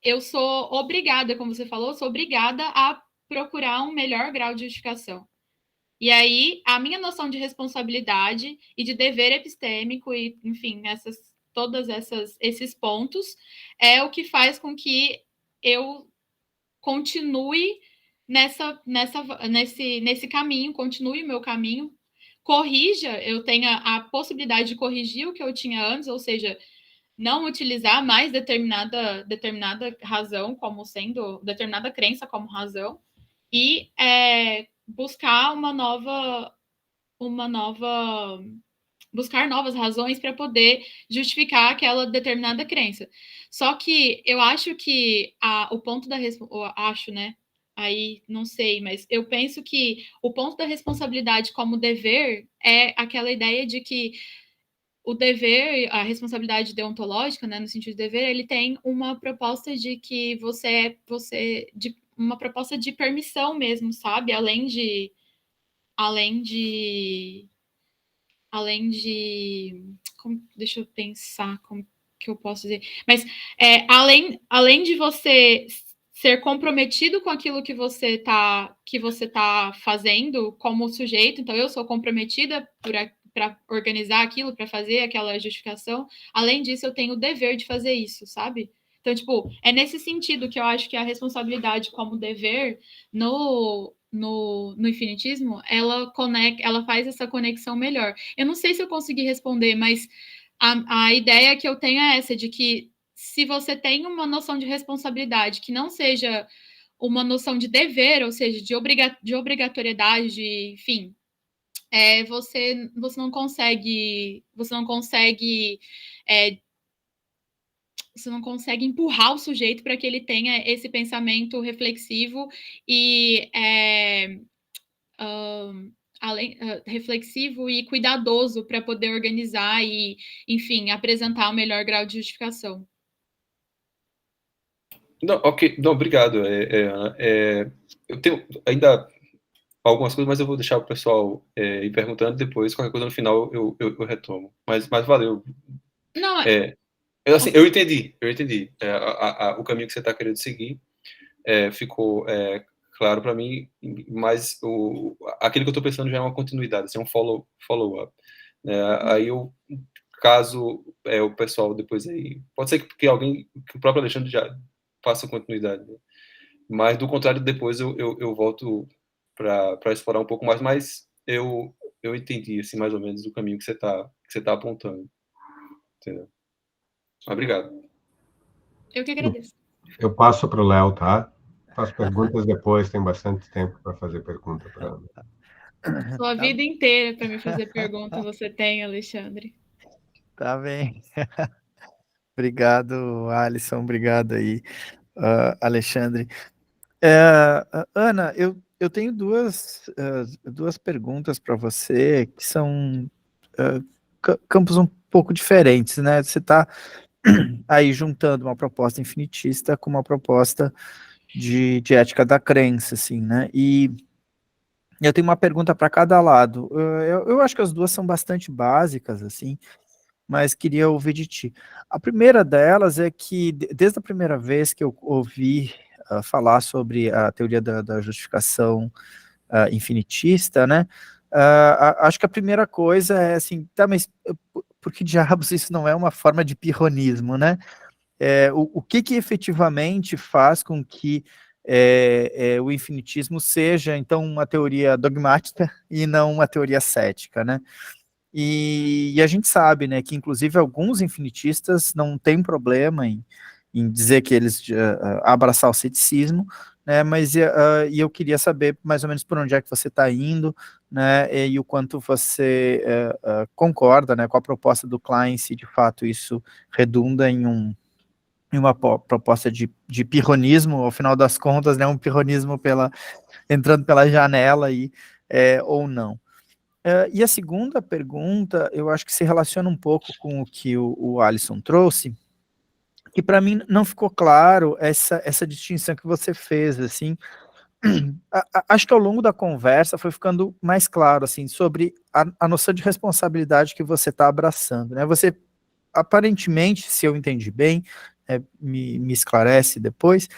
eu sou obrigada, como você falou, sou obrigada a procurar um melhor grau de justificação. E aí, a minha noção de responsabilidade e de dever epistêmico, e, enfim, esses pontos, é o que faz com que eu continue nesse caminho, continue o meu caminho, eu tenha a possibilidade de corrigir o que eu tinha antes, ou seja, não utilizar mais determinada razão como sendo, determinada crença como razão, e buscar buscar novas razões para poder justificar aquela determinada crença. Só que eu acho que o ponto da acho, né? Aí não sei, mas eu penso que o ponto da responsabilidade como dever é aquela ideia de que o dever, a responsabilidade deontológica, né, no sentido de dever, ele tem uma proposta de que uma proposta de permissão mesmo, sabe? além de deixa eu pensar como que eu posso dizer, mas além de você ser comprometido com aquilo que você tá fazendo como sujeito, então eu sou comprometida para organizar aquilo, para fazer aquela justificação, além disso eu tenho o dever de fazer isso, sabe? Então, tipo, é nesse sentido que eu acho que a responsabilidade como dever no infinitismo, ela faz essa conexão melhor. Eu não sei se eu consegui responder, mas a ideia que eu tenho é essa, de que se você tem uma noção de responsabilidade que não seja uma noção de dever, ou seja, de obrigatoriedade, enfim, você não consegue empurrar o sujeito para que ele tenha esse pensamento reflexivo e reflexivo e cuidadoso para poder organizar e, enfim, apresentar o melhor grau de justificação. Não, ok, não, obrigado. Eu tenho ainda algumas coisas, mas eu vou deixar o pessoal ir perguntando depois, qualquer coisa no final eu retomo. Mas valeu. Não, assim, eu entendi. O caminho que você está querendo seguir ficou claro para mim, mas aquilo que eu estou pensando já é uma continuidade, assim, um follow-up. Aí caso o pessoal depois aí, pode ser que o próprio Alexandre já faça continuidade, né? Mas do contrário, depois eu volto para explorar um pouco mais, mas eu entendi assim, mais ou menos o caminho que você tá apontando. Entendeu? Obrigado. Eu que agradeço. Eu passo para o Léo, tá? Faço perguntas depois, tem bastante tempo para fazer pergunta para ela. Sua vida inteira para me fazer pergunta você tem, Alexandre. Tá bem. Obrigado, Alisson. Obrigado aí, Alexandre. Ana, eu tenho duas perguntas para você que são campos um pouco diferentes, né? Você está aí juntando uma proposta infinitista com uma proposta de ética da crença, assim, né? E eu tenho uma pergunta para cada lado. Eu acho que as duas são bastante básicas, assim, mas queria ouvir de ti. A primeira delas é que, desde a primeira vez que eu ouvi falar sobre a teoria da justificação infinitista, né, acho que a primeira coisa é assim, tá, mas por que diabos isso não é uma forma de pirronismo, né? O que efetivamente faz com que o infinitismo seja, então, uma teoria dogmática e não uma teoria cética, né? E a gente sabe, né, que inclusive alguns infinitistas não têm problema em dizer que eles abraçar o ceticismo, né, mas e eu queria saber mais ou menos por onde é que você está indo, né, e o quanto você concorda, né, com a proposta do Klein, se de fato isso redunda em uma proposta de pirronismo, ao final das contas, né, um pirronismo entrando pela janela aí, ou não. E a segunda pergunta, eu acho que se relaciona um pouco com o que o Alisson trouxe, que para mim não ficou claro essa distinção que você fez, assim. Acho que ao longo da conversa foi ficando mais claro, assim, sobre a noção de responsabilidade que você está abraçando, né? Você, aparentemente, se eu entendi bem, me esclarece depois,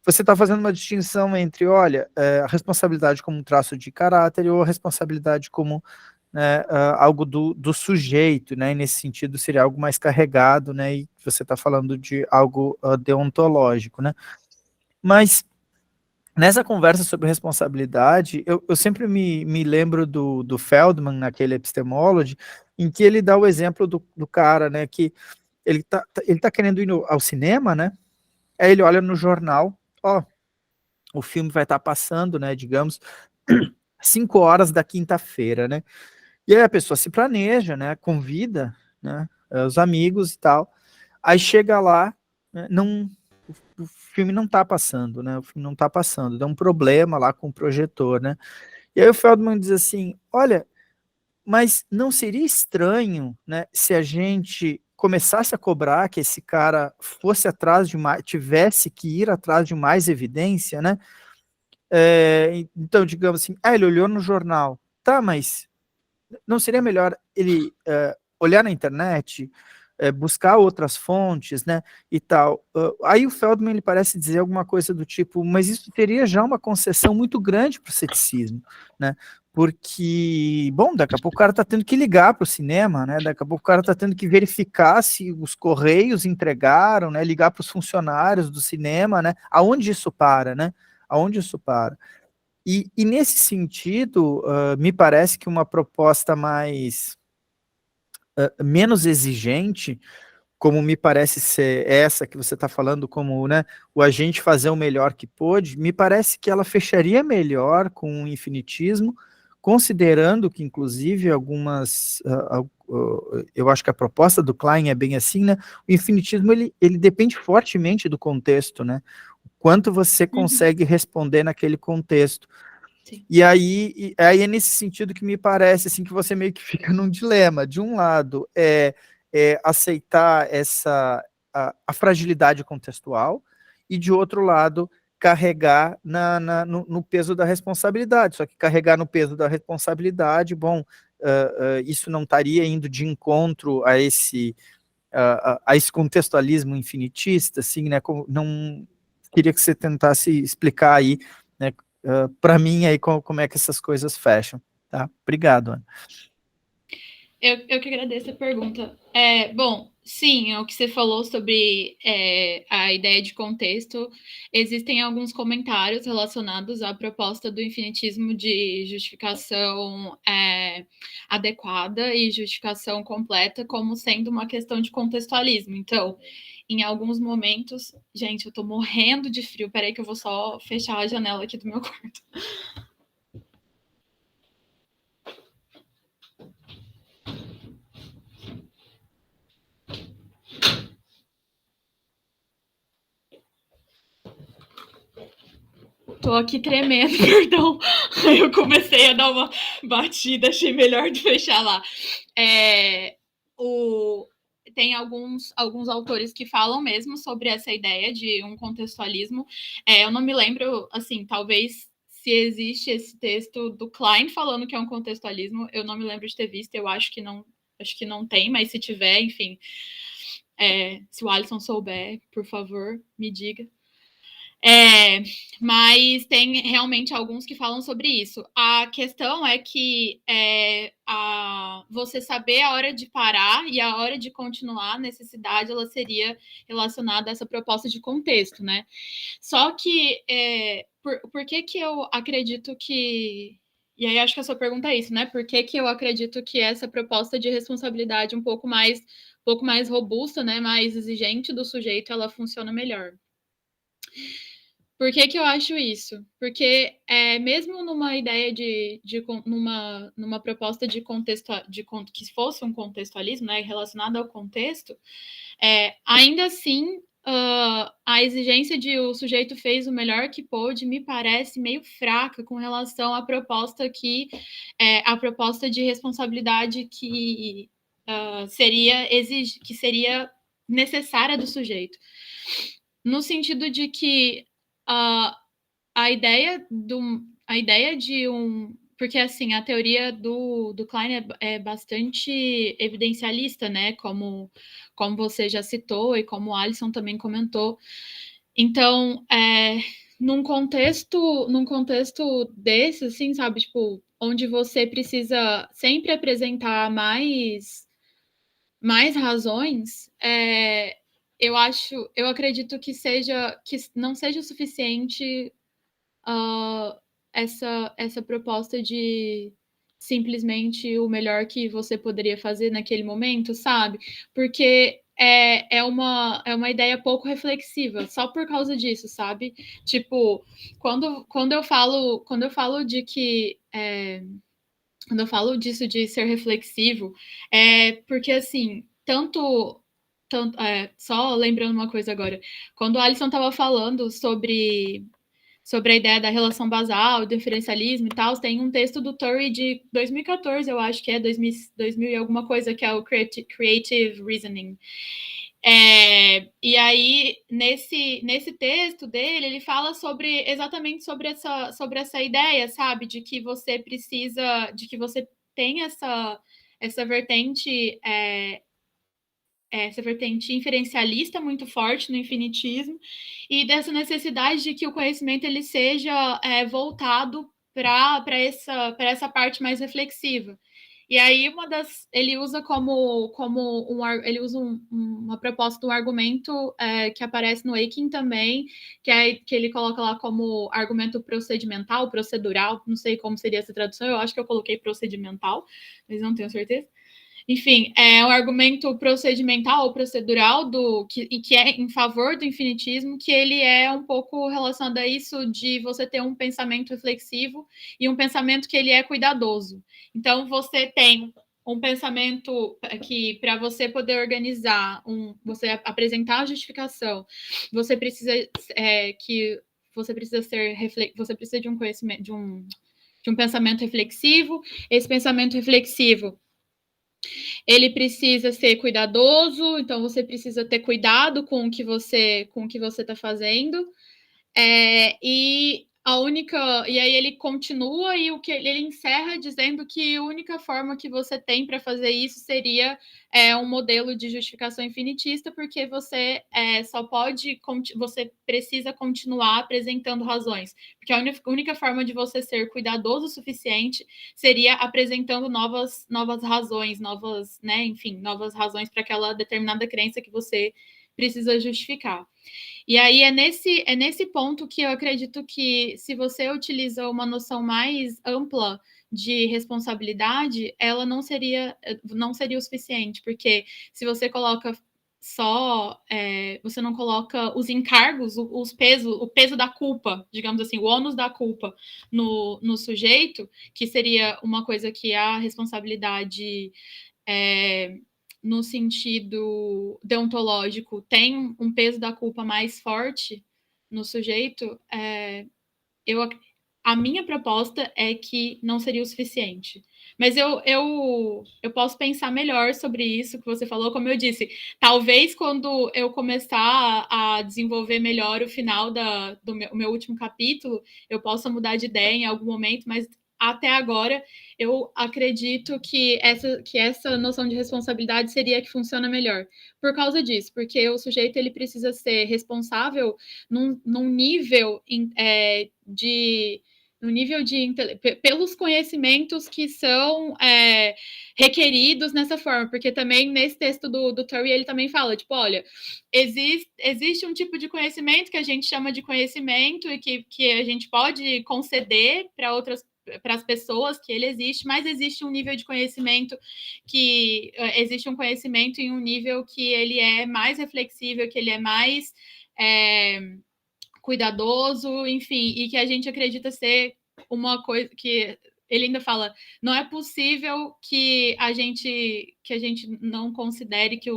você está fazendo uma distinção entre, olha, a responsabilidade como um traço de caráter ou a responsabilidade como, né, algo do sujeito, né, e nesse sentido seria algo mais carregado, né, e você está falando de algo deontológico, né, mas nessa conversa sobre responsabilidade, eu sempre me lembro do Feldman, naquele Epistemology, em que ele dá o exemplo do cara, né, que ele tá querendo ir ao cinema, né, aí ele olha no jornal, o filme vai estar passando, né, digamos, 5 horas da quinta-feira, né, E aí a pessoa se planeja, né, convida, né, os amigos e tal, aí chega lá, né, o filme não tá passando, né, o filme não tá passando, dá um problema lá com o projetor, né, e aí o Feldman diz assim, olha, mas não seria estranho, né, se a gente começasse a cobrar que esse cara fosse atrás de mais, tivesse que ir atrás de mais evidência, né? Então, digamos assim, ele olhou no jornal, tá, mas não seria melhor ele olhar na internet, buscar outras fontes, né, e tal. Aí o Feldman ele parece dizer alguma coisa do tipo, mas isso teria já uma concessão muito grande para o ceticismo, né, porque, bom, daqui a pouco o cara está tendo que ligar para o cinema, né, daqui a pouco o cara está tendo que verificar se os correios entregaram, né, ligar para os funcionários do cinema, né, aonde isso para, né, aonde isso para. E nesse sentido, me parece que uma proposta menos exigente, como me parece ser essa que você está falando, como, né, o agente fazer o melhor que pôde, me parece que ela fecharia melhor com o infinitismo, considerando que, inclusive, eu acho que a proposta do Klein é bem assim, né, o infinitismo, ele depende fortemente do contexto, né, quanto você consegue responder naquele contexto. Sim. E aí é nesse sentido que me parece assim, que você meio que fica num dilema. De um lado, aceitar a fragilidade contextual, e de outro lado, carregar no peso da responsabilidade. Só que carregar no peso da responsabilidade, bom, isso não estaria indo de encontro a esse contextualismo infinitista, assim, né? Não queria que você tentasse explicar aí, né, para mim aí como é que essas coisas fecham, tá? Obrigado, Ana. Eu que agradeço a pergunta. Bom, sim, o que você falou sobre a ideia de contexto, existem alguns comentários relacionados à proposta do infinitismo de justificação adequada e justificação completa como sendo uma questão de contextualismo. Então, em alguns momentos... Gente, eu tô morrendo de frio. Peraí que eu vou só fechar a janela aqui do meu quarto. Tô aqui tremendo, perdão. Aí eu comecei a dar uma batida, achei melhor de fechar lá. Tem alguns autores que falam mesmo sobre essa ideia de um contextualismo. Eu não me lembro, assim, talvez se existe esse texto do Klein falando que é um contextualismo, eu não me lembro de ter visto, eu acho que não tem, mas se tiver, enfim, se o Alisson souber, por favor, me diga. Mas tem realmente alguns que falam sobre isso. A questão é que você saber a hora de parar e a hora de continuar, a necessidade, ela seria relacionada a essa proposta de contexto, né? Só que, por que eu acredito que... E aí acho que a sua pergunta é isso, né? Por que eu acredito que essa proposta de responsabilidade um pouco mais robusta, né? Mais exigente do sujeito, ela funciona melhor. Por que eu acho isso? Porque mesmo numa ideia numa proposta de contexto, que fosse um contextualismo, né, relacionado ao contexto, ainda assim a exigência de o sujeito fez o melhor que pôde me parece meio fraca com relação à proposta a proposta de responsabilidade que seria necessária do sujeito. No sentido de que a ideia de um... Porque, assim, a teoria do Klein é bastante evidencialista, né? Como você já citou e como o Alisson também comentou. Então, num contexto desse, assim, sabe? Tipo, onde você precisa sempre apresentar mais razões, eu acredito que não seja suficiente essa proposta de simplesmente o melhor que você poderia fazer naquele momento, sabe? Porque é uma ideia pouco reflexiva, só por causa disso, sabe? Tipo, quando eu falo de que quando eu falo disso de ser reflexivo, porque, assim, só lembrando uma coisa agora, quando o Alisson estava falando sobre a ideia da relação basal, diferencialismo e tal, tem um texto do Turry de 2014, eu acho que 2000 e alguma coisa, que é o Creative Reasoning. E aí, nesse texto dele, ele fala exatamente sobre essa ideia, sabe? De que você tem essa vertente inferencialista muito forte no infinitismo, e dessa necessidade de que o conhecimento ele seja voltado para essa parte mais reflexiva. E aí ele usa ele usa uma proposta de um argumento que aparece no Eikin também, que ele coloca lá como argumento procedural, não sei como seria essa tradução, eu acho que eu coloquei procedimental, mas não tenho certeza. Enfim, é um argumento procedimental ou procedural que é em favor do infinitismo, que ele é um pouco relacionado a isso de você ter um pensamento reflexivo e um pensamento que ele é cuidadoso. Então, você tem um pensamento que, para você poder organizar, você apresentar a justificação, você precisa você precisa de um conhecimento, de um pensamento reflexivo. Esse pensamento reflexivo ele precisa ser cuidadoso, então você precisa ter cuidado com o que você está fazendo. E aí ele continua e o que ele encerra dizendo que a única forma que você tem para fazer isso seria um modelo de justificação infinitista, porque você você precisa continuar apresentando razões, porque a única forma de você ser cuidadoso o suficiente seria apresentando novas razões, novas razões para aquela determinada crença que você precisa justificar. E aí é nesse ponto que eu acredito que, se você utiliza uma noção mais ampla de responsabilidade, ela não seria o suficiente, porque se você coloca você não coloca os encargos, o peso da culpa, digamos assim, o ônus da culpa no sujeito, que seria uma coisa que a responsabilidade no sentido deontológico, tem um peso da culpa mais forte no sujeito, a minha proposta é que não seria o suficiente. Mas eu posso pensar melhor sobre isso que você falou. Como eu disse, talvez quando eu começar a desenvolver melhor o final do meu último capítulo, eu possa mudar de ideia em algum momento, mas até agora eu acredito que essa noção de responsabilidade seria a que funciona melhor. Por causa disso, porque o sujeito ele precisa ser responsável num nível pelos conhecimentos que são requeridos nessa forma, porque também nesse texto do Turry ele também fala, tipo, olha, existe um tipo de conhecimento que a gente chama de conhecimento e que a gente pode conceder para as pessoas que ele existe, mas existe um nível de conhecimento existe um conhecimento em um nível que ele é mais reflexível, que ele é mais cuidadoso, enfim, e que a gente acredita ser uma coisa que ele ainda fala, não é possível que a gente não considere que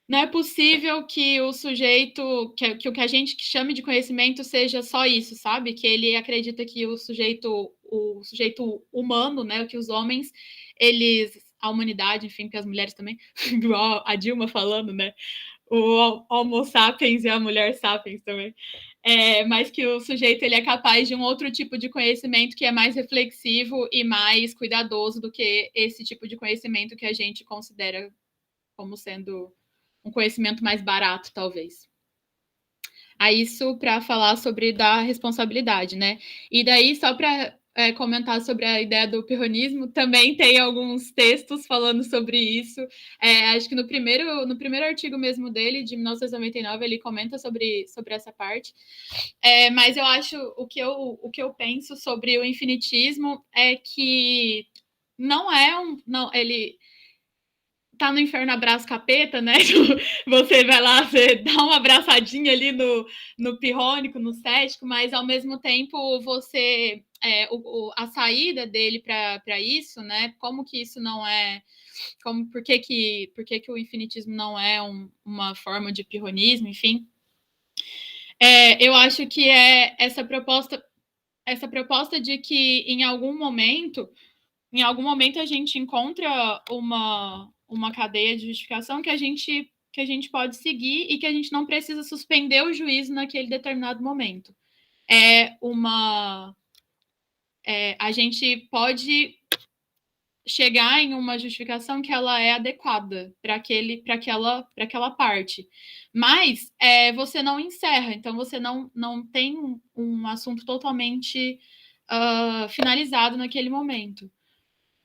não é possível que o sujeito, que o que a gente chame de conhecimento seja só isso, sabe? Que ele acredita que o sujeito humano, né, que os homens, a humanidade, enfim, porque as mulheres também, igual a Dilma falando, né, o Homo sapiens e a mulher sapiens também, mas que o sujeito ele é capaz de um outro tipo de conhecimento que é mais reflexivo e mais cuidadoso do que esse tipo de conhecimento que a gente considera como sendo um conhecimento mais barato, talvez. Aí isso para falar sobre da responsabilidade, né? E daí, só para comentar sobre a ideia do pirronismo, também tem alguns textos falando sobre isso. Acho que no primeiro artigo mesmo dele, de 1999, ele comenta sobre essa parte. Mas eu acho, o que eu penso sobre o infinitismo é que ele tá no inferno, abraço capeta, né? Você vai lá, você dá uma abraçadinha ali no pirrônico, no cético, mas ao mesmo tempo você a saída dele para isso, né? Como que isso não é... por que o infinitismo não é uma forma de pirronismo, enfim. Eu acho que é essa proposta de que em algum momento a gente encontra uma cadeia de justificação que a gente pode seguir e que a gente não precisa suspender o juízo naquele determinado momento. A gente pode chegar em uma justificação que ela é adequada para aquela parte. Mas você não encerra, então você não tem um assunto totalmente finalizado naquele momento.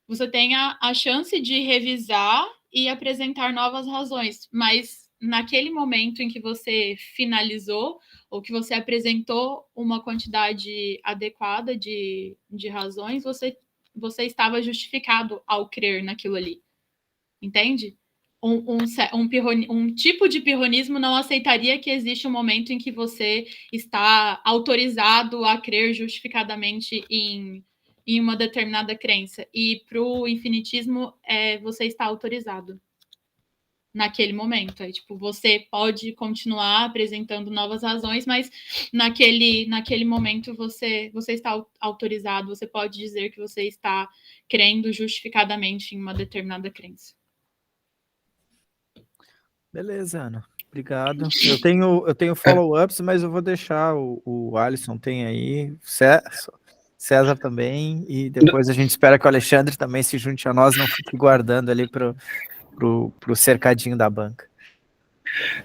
Você tem a chance de revisar e apresentar novas razões, mas naquele momento em que você finalizou ou que você apresentou uma quantidade adequada de razões, você estava justificado ao crer naquilo ali. Entende? Um tipo de pirronismo não aceitaria que existe um momento em que você está autorizado a crer justificadamente em uma determinada crença. E para o infinitismo, você está autorizado naquele momento. Tipo, você pode continuar apresentando novas razões, mas naquele momento você está autorizado, você pode dizer que você está crendo justificadamente em uma determinada crença. Beleza, Ana. Obrigado. Eu tenho follow-ups, mas eu vou deixar o Alisson tem aí, César também, e depois a gente espera que o Alexandre também se junte a nós, não fique guardando ali pro cercadinho da banca.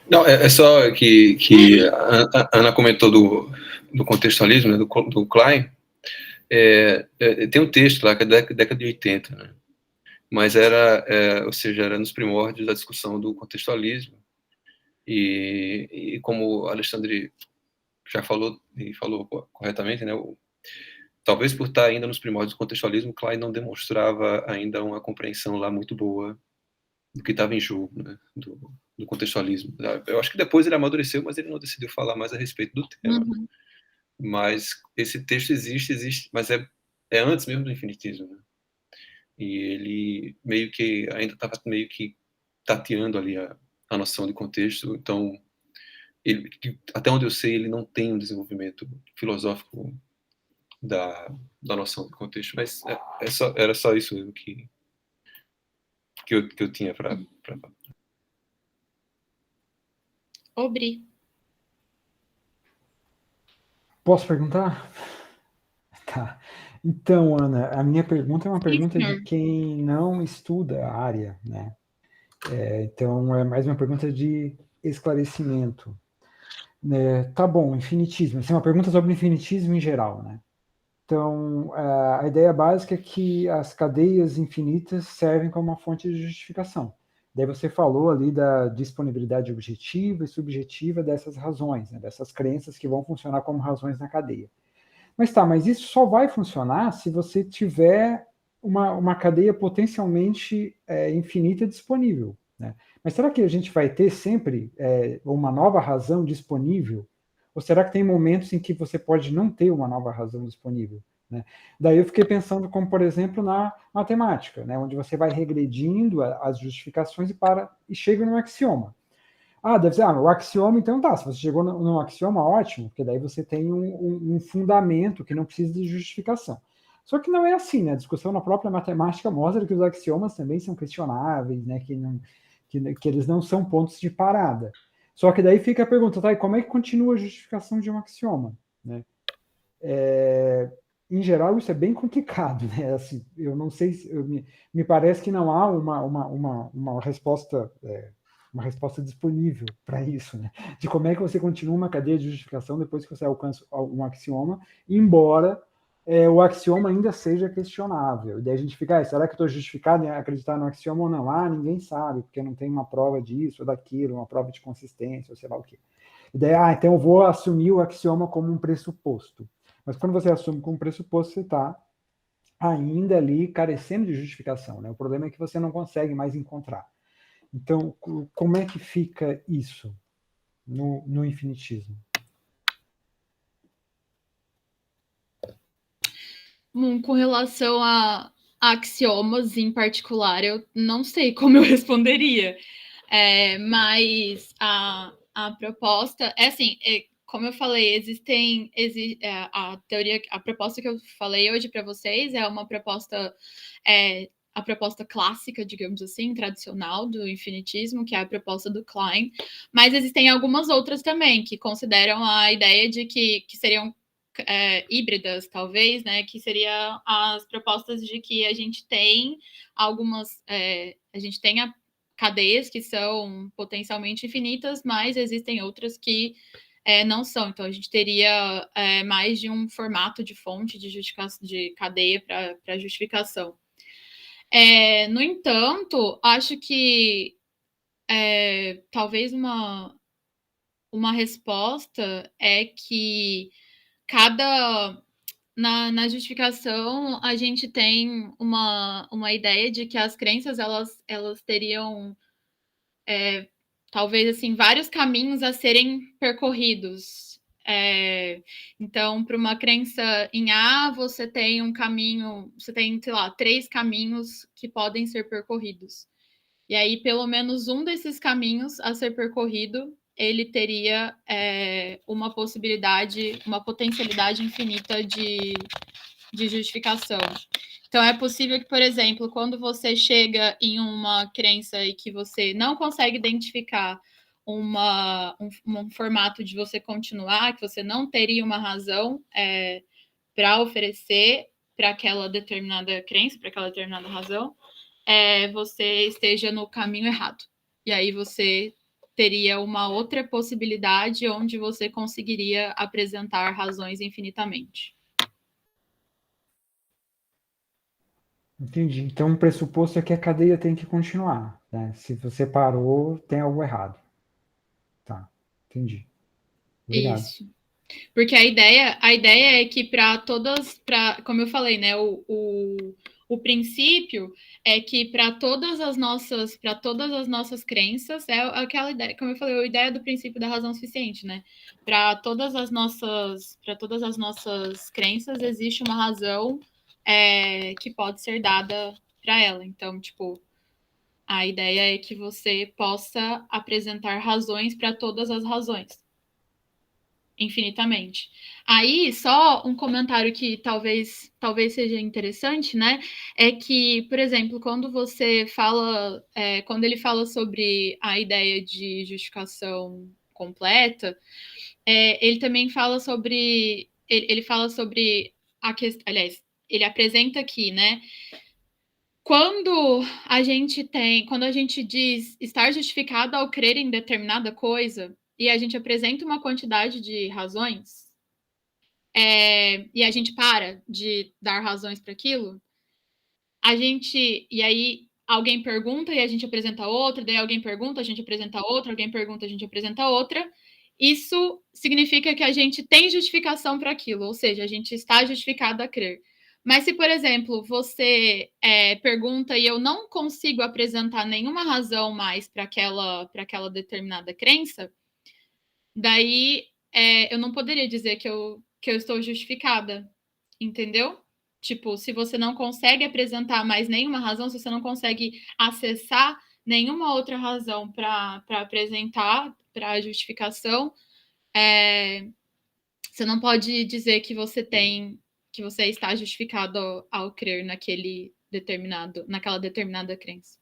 Não, é só que a Ana comentou do contextualismo, né, do Klein. Tem um texto lá que é da década de 80, né? Mas ou seja, era nos primórdios da discussão do contextualismo. E como o Alexandre já falou, e falou corretamente, né, talvez por estar ainda nos primórdios do contextualismo, Klein não demonstrava ainda uma compreensão lá muito boa do que estava em jogo, né, do contextualismo. Eu acho que depois ele amadureceu, mas ele não decidiu falar mais a respeito do tema. Uhum. Mas esse texto existe, mas é antes mesmo do infinitismo, né? E ele meio que ainda estava meio que tateando ali a noção de contexto. Então, até onde eu sei, ele não tem um desenvolvimento filosófico da noção de contexto. Mas era só isso mesmo que eu tinha para Obri. Posso perguntar? Tá. Então, Ana, a minha pergunta é uma pergunta de quem não estuda a área, né? Então, é mais uma pergunta de esclarecimento. Tá bom, infinitismo. Essa é uma pergunta sobre infinitismo em geral, né? Então, a ideia básica é que as cadeias infinitas servem como uma fonte de justificação. Daí você falou ali da disponibilidade objetiva e subjetiva dessas razões, né? Dessas crenças que vão funcionar como razões na cadeia. Mas isso só vai funcionar se você tiver uma cadeia potencialmente infinita disponível, né? Mas será que a gente vai ter sempre uma nova razão disponível? Ou será que tem momentos em que você pode não ter uma nova razão disponível, né? Daí eu fiquei pensando como, por exemplo, na matemática, né, onde você vai regredindo as justificações e chega no axioma. Deve ser, o axioma, então tá, se você chegou no axioma, ótimo, porque daí você tem um fundamento que não precisa de justificação. Só que não é assim, né? A discussão na própria matemática mostra que os axiomas também são questionáveis, né? Que eles não são pontos de parada. Só que daí fica a pergunta, tá, e como é que continua a justificação de um axioma, né? Em geral, isso é bem complicado, né? Assim, eu não sei, me parece que não há uma resposta disponível para isso, né? De como é que você continua uma cadeia de justificação depois que você alcança um axioma, embora o axioma ainda seja questionável. E daí a gente fica, será que eu estou justificado em acreditar no axioma ou não? Ninguém sabe, porque não tem uma prova disso ou daquilo, uma prova de consistência, ou sei lá o quê. E daí, então eu vou assumir o axioma como um pressuposto. Mas quando você assume como pressuposto, você está ainda ali carecendo de justificação, né? O problema é que você não consegue mais encontrar. Então, como é que fica isso no infinitismo? Com relação a axiomas em particular, eu não sei como eu responderia. Mas a proposta é assim, como eu falei, a teoria, a proposta que eu falei hoje para vocês é uma proposta, a proposta clássica, digamos assim, tradicional do infinitismo, que é a proposta do Klein, mas existem algumas outras também que consideram a ideia de que seriam híbridas, talvez, né? Que seria as propostas de que a gente tem algumas, a gente tem cadeias que são potencialmente infinitas, mas existem outras que não são. Então, a gente teria mais de um formato de fonte de cadeia para justificação. No entanto, acho que talvez uma resposta é que na justificação a gente tem uma ideia de que as crenças elas teriam talvez assim vários caminhos a serem percorridos. Então, para uma crença em A, você tem um caminho, você tem, sei lá, 3 caminhos que podem ser percorridos. E aí, pelo menos um desses caminhos a ser percorrido, ele teria uma possibilidade, uma potencialidade infinita de justificação. Então, é possível que, por exemplo, quando você chega em uma crença e que você não consegue identificar um formato de você continuar, que você não teria uma razão para oferecer para aquela determinada crença, para aquela determinada razão, você esteja no caminho errado. E aí você teria uma outra possibilidade onde você conseguiria apresentar razões infinitamente. Entendi. Então, o pressuposto é que a cadeia tem que continuar, né? Se você parou, tem algo errado. Tá, entendi. Obrigado. Isso. Porque a ideia é que para todas, como eu falei, né, o princípio é que para todas as nossas crenças é aquela ideia, como eu falei, a ideia do princípio da razão suficiente, né? Para todas as nossas crenças existe uma razão que pode ser dada para ela. Então, tipo, a ideia é que você possa apresentar razões para todas as razões infinitamente. Aí, só um comentário que talvez seja interessante, né? É que, por exemplo, quando você fala, quando ele fala sobre a ideia de justificação completa, ele também fala sobre, ele fala sobre a questão, aliás, ele apresenta aqui, né? Quando a gente diz estar justificado ao crer em determinada coisa, e a gente apresenta uma quantidade de razões, e a gente para de dar razões para aquilo, e aí alguém pergunta e a gente apresenta outra, daí alguém pergunta, a gente apresenta outra, alguém pergunta, a gente apresenta outra. Isso significa que a gente tem justificação para aquilo, ou seja, a gente está justificado a crer. Mas se, por exemplo, você pergunta e eu não consigo apresentar nenhuma razão mais para aquela determinada crença, daí eu não poderia dizer que eu estou justificada, entendeu? Tipo, se você não consegue apresentar mais nenhuma razão, se você não consegue acessar nenhuma outra razão para apresentar para a justificação, você não pode dizer que você está justificado ao crer naquela determinada crença.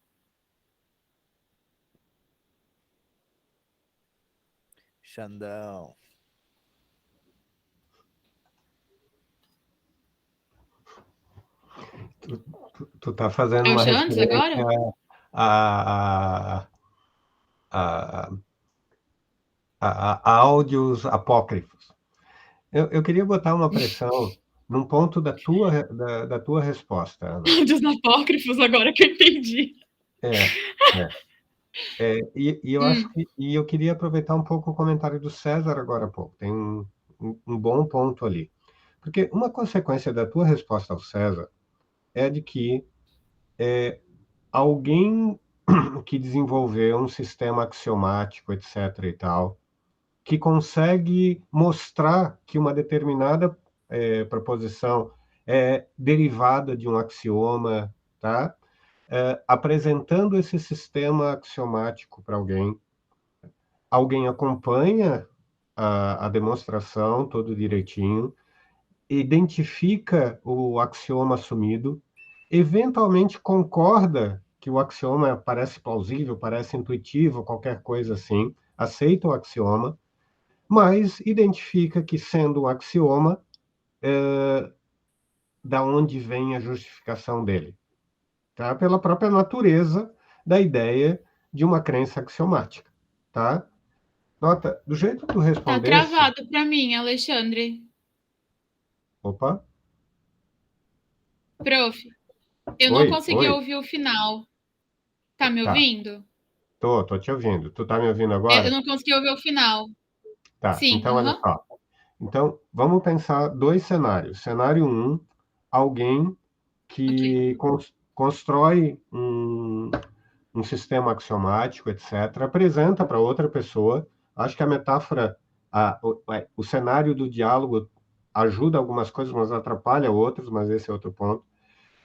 Xandão. Tu tá fazendo É o uma Xandes referência agora? a áudios apócrifos. Eu queria botar uma pressão num ponto da tua resposta, Ana. Dos apócrifos, agora que eu entendi. E eu acho que eu queria aproveitar um pouco o comentário do César agora há pouco. Tem um bom ponto ali. Porque uma consequência da tua resposta ao César é de que alguém que desenvolveu um sistema axiomático, etc. e tal, que consegue mostrar que uma determinada proposição derivada de um axioma, tá? Apresentando esse sistema axiomático para alguém. Alguém acompanha a demonstração todo direitinho, identifica o axioma assumido, eventualmente concorda que o axioma parece plausível, parece intuitivo, qualquer coisa assim, aceita o axioma, mas identifica que, sendo um axioma, da onde vem a justificação dele, tá? Pela própria natureza da ideia de uma crença axiomática, tá? Nota, do jeito que tu Tá respondesse... travado para mim, Alexandre. Opa. Prof, eu não consegui Oi. ouvir o final. Tá me Tá, ouvindo? tô te ouvindo. Tu tá me ouvindo Eu agora? não consegui ouvir o final. Tá, Sim, então olha só. Então, vamos pensar 2 cenários. Cenário 1, alguém que constrói um sistema axiomático, etc., apresenta para outra pessoa. Acho que a metáfora, o cenário do diálogo ajuda algumas coisas, mas atrapalha outras, mas esse é outro ponto.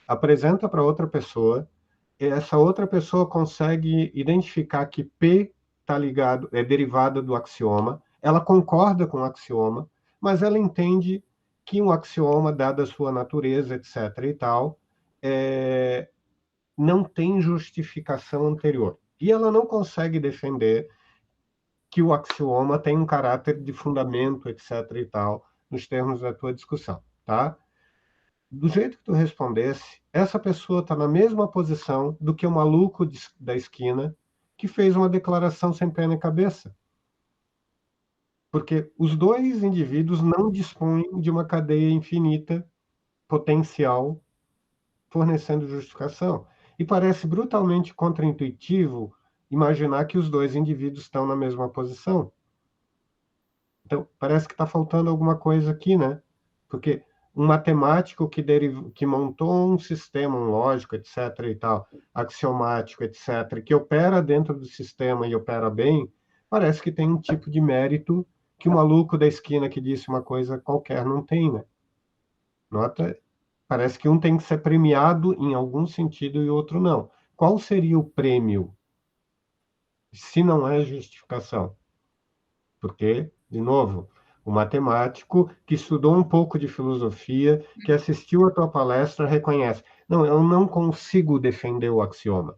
Apresenta para outra pessoa, e essa outra pessoa consegue identificar que P está ligado, é derivada do axioma, ela concorda com o axioma, mas ela entende que um axioma, dada a sua natureza, etc. e tal, não tem justificação anterior. E ela não consegue defender que o axioma tem um caráter de fundamento, etc. e tal, nos termos da tua discussão, tá? Do jeito que tu respondesse, essa pessoa está na mesma posição do que o maluco da esquina que fez uma declaração sem pé nem cabeça. Porque os dois indivíduos não dispõem de uma cadeia infinita potencial fornecendo justificação. E parece brutalmente contraintuitivo imaginar que os dois indivíduos estão na mesma posição. Então, parece que está faltando alguma coisa aqui, né? Porque um matemático que montou um sistema, um lógico, etc. e tal, axiomático, etc., que opera dentro do sistema e opera bem, parece que tem um tipo de mérito que o maluco da esquina que disse uma coisa qualquer não tem, né? Nota, parece que um tem que ser premiado em algum sentido e o outro não. Qual seria o prêmio se não é justificação? Porque, de novo, o matemático que estudou um pouco de filosofia, que assistiu a tua palestra, reconhece: não, eu não consigo defender o axioma.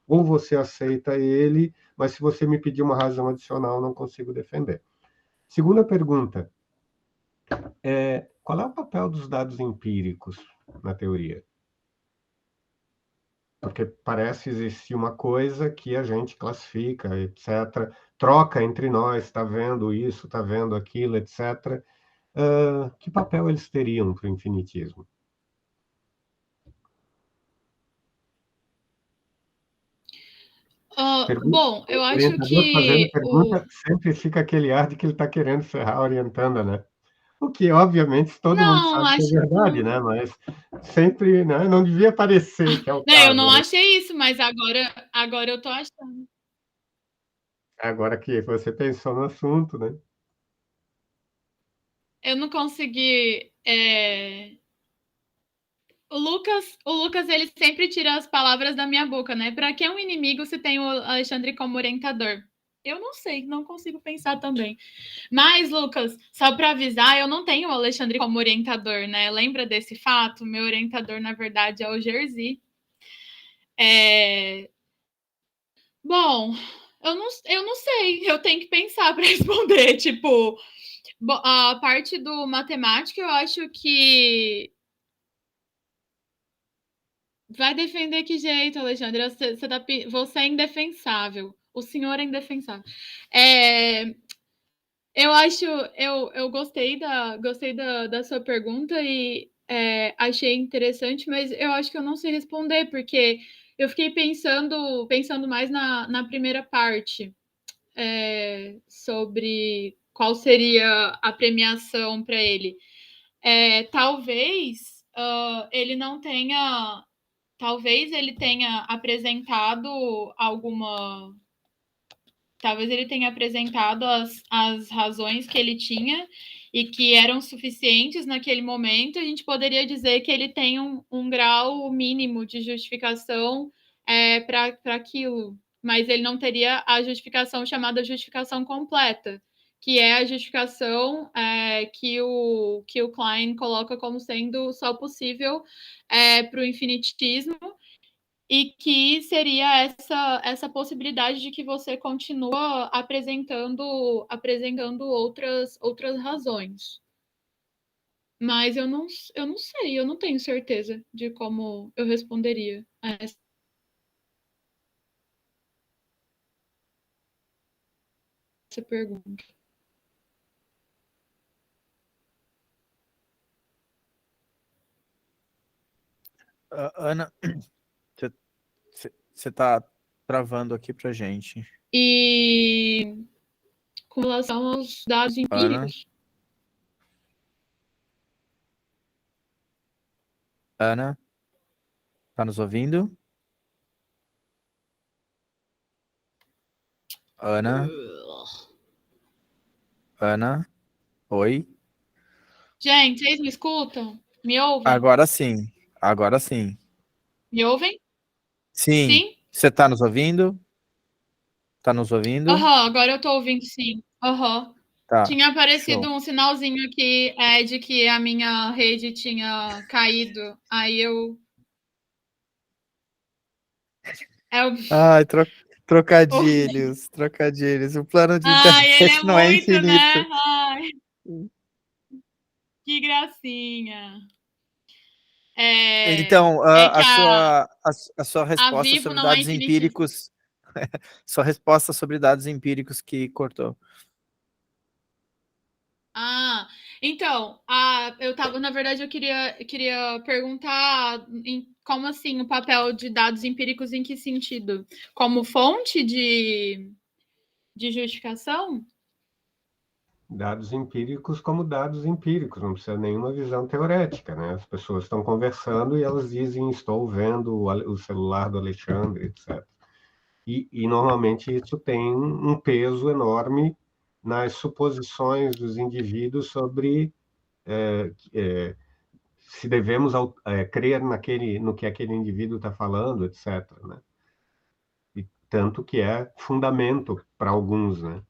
Ou você aceita ele, mas se você me pedir uma razão adicional, eu não consigo defender. Segunda pergunta: qual é o papel dos dados empíricos na teoria? Porque parece existir uma coisa que a gente classifica, etc., troca entre nós, está vendo isso, está vendo aquilo, etc. Que papel eles teriam para o infinitismo? Bom, eu O acho orientador fazendo que pergunta sempre fica aquele ar de que ele está querendo ferrar a orientanda, né? O que, obviamente, todo mundo Não, sabe que é acho verdade, né? Mas sempre, né? Não devia parecer que é o não, eu caso, não né? achei isso, mas agora eu tô achando. Agora que você pensou no assunto, né? Eu não consegui. O Lucas, ele sempre tira as palavras da minha boca, né? Para que um inimigo se tem o Alexandre como orientador? Eu não sei, não consigo pensar também. Mas, Lucas, só para avisar, eu não tenho o Alexandre como orientador, né? Lembra desse fato? Meu orientador, na verdade, é o Jerzy. Bom, eu não sei, eu tenho que pensar para responder. Tipo, a parte do matemática, eu acho que vai defender que jeito, Alexandre? Você é indefensável. O senhor é indefensável. Eu acho, eu gostei da sua pergunta e achei interessante, mas eu acho que eu não sei responder, porque eu fiquei pensando mais na primeira parte, sobre qual seria a premiação para ele. Talvez ele não tenha. Talvez ele tenha apresentado alguma. Talvez ele tenha apresentado as razões que ele tinha e que eram suficientes naquele momento, a gente poderia dizer que ele tem um grau mínimo de justificação para aquilo, mas ele não teria a justificação chamada justificação completa, que é a justificação que o Klein coloca como sendo só possível para o infinitismo, e que seria essa possibilidade de que você continua apresentando outras razões. Mas eu não sei, eu não tenho certeza de como eu responderia a essa pergunta. Ana, você está travando aqui para gente. E com relação aos dados empíricos. Ana, está nos ouvindo? Ana? Ana? Oi? Gente, vocês me escutam? Me ouvem? Agora sim. Agora sim. Me ouvem? Sim. Sim? Você está nos ouvindo? Está nos ouvindo? Agora eu estou ouvindo, sim. Tá. Tinha aparecido Show. um sinalzinho aqui de que a minha rede tinha caído. Aí eu. Ai, trocadilhos, trocadilhos. O plano de Ai, ele é internet não é muito, né? infinito. Ai, que gracinha. Então, É que a sua a resposta Vivo sobre não é dados infinitista. empíricos, sua resposta sobre dados empíricos que cortou. Então, na verdade, eu queria perguntar como assim o papel de dados empíricos em que sentido? Como fonte de justificação? Dados empíricos como dados empíricos, não precisa nenhuma visão teorética, né? As pessoas estão conversando e elas dizem, estou vendo o celular do Alexandre, etc. E normalmente isso tem um peso enorme nas suposições dos indivíduos sobre se devemos crer no que aquele indivíduo está falando, etc. Né? E tanto que é fundamento para alguns, né?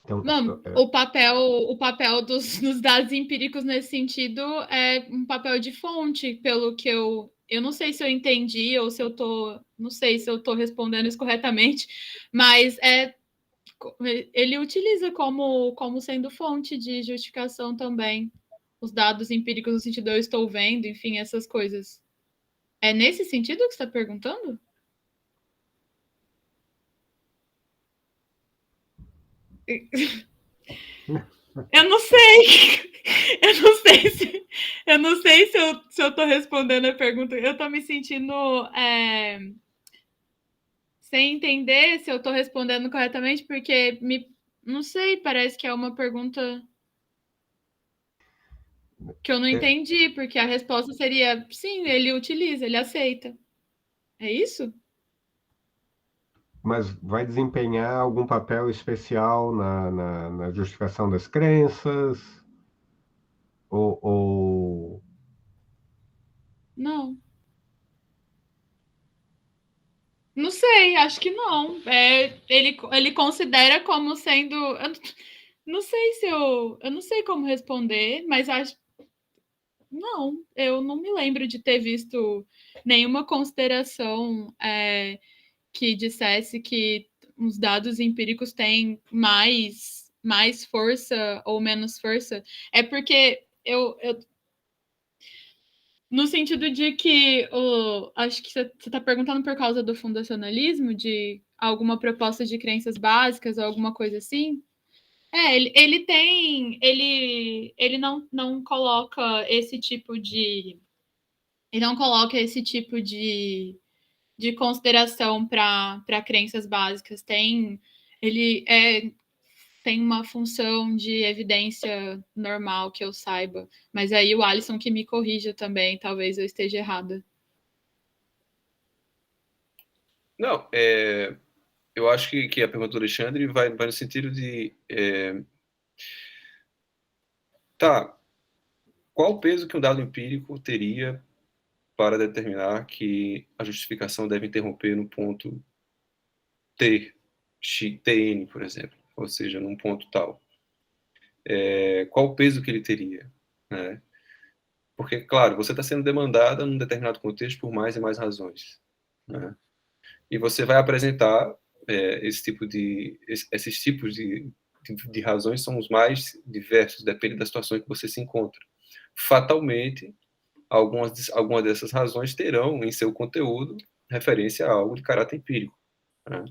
Então, Não, o papel dos dados empíricos nesse sentido é um papel de fonte, pelo que eu não sei se eu entendi ou se eu não sei se eu estou respondendo isso corretamente, mas ele utiliza como sendo fonte de justificação também os dados empíricos no sentido eu estou vendo, enfim, essas coisas. É nesse sentido que você está perguntando? Eu não sei. Eu não sei se eu tô respondendo a pergunta. Eu tô me sentindo sem entender se eu tô respondendo corretamente, porque não sei, parece que é uma pergunta que eu não entendi, porque a resposta seria sim, ele utiliza, ele aceita. É isso? mas vai desempenhar algum papel especial na justificação das crenças? Ou... Não. Não sei, acho que não. Ele considera como sendo. Eu não sei se eu não sei como responder, mas acho. Não, eu não me lembro de ter visto nenhuma consideração que dissesse que os dados empíricos têm mais força ou menos força. É porque no sentido de que acho que você está perguntando por causa do fundacionalismo, de alguma proposta de crenças básicas ou alguma coisa assim. Ele não coloca esse tipo de. Ele não coloca esse tipo de consideração para crenças básicas. Ele tem uma função de evidência normal que eu saiba. Mas aí o Alisson que me corrija também, talvez eu esteja errada. Não, eu acho que a pergunta do Alexandre vai no sentido de tá, qual o peso que um dado empírico teria para determinar que a justificação deve interromper no ponto T, Tn, por exemplo, ou seja, num ponto tal. Qual o peso que ele teria, né? Porque, claro, você está sendo demandada num determinado contexto por mais e mais razões, né? E você vai apresentar esses tipos de razões são os mais diversos, depende da situação em que você se encontra. Fatalmente, algumas dessas razões terão em seu conteúdo referência a algo de caráter empírico, né?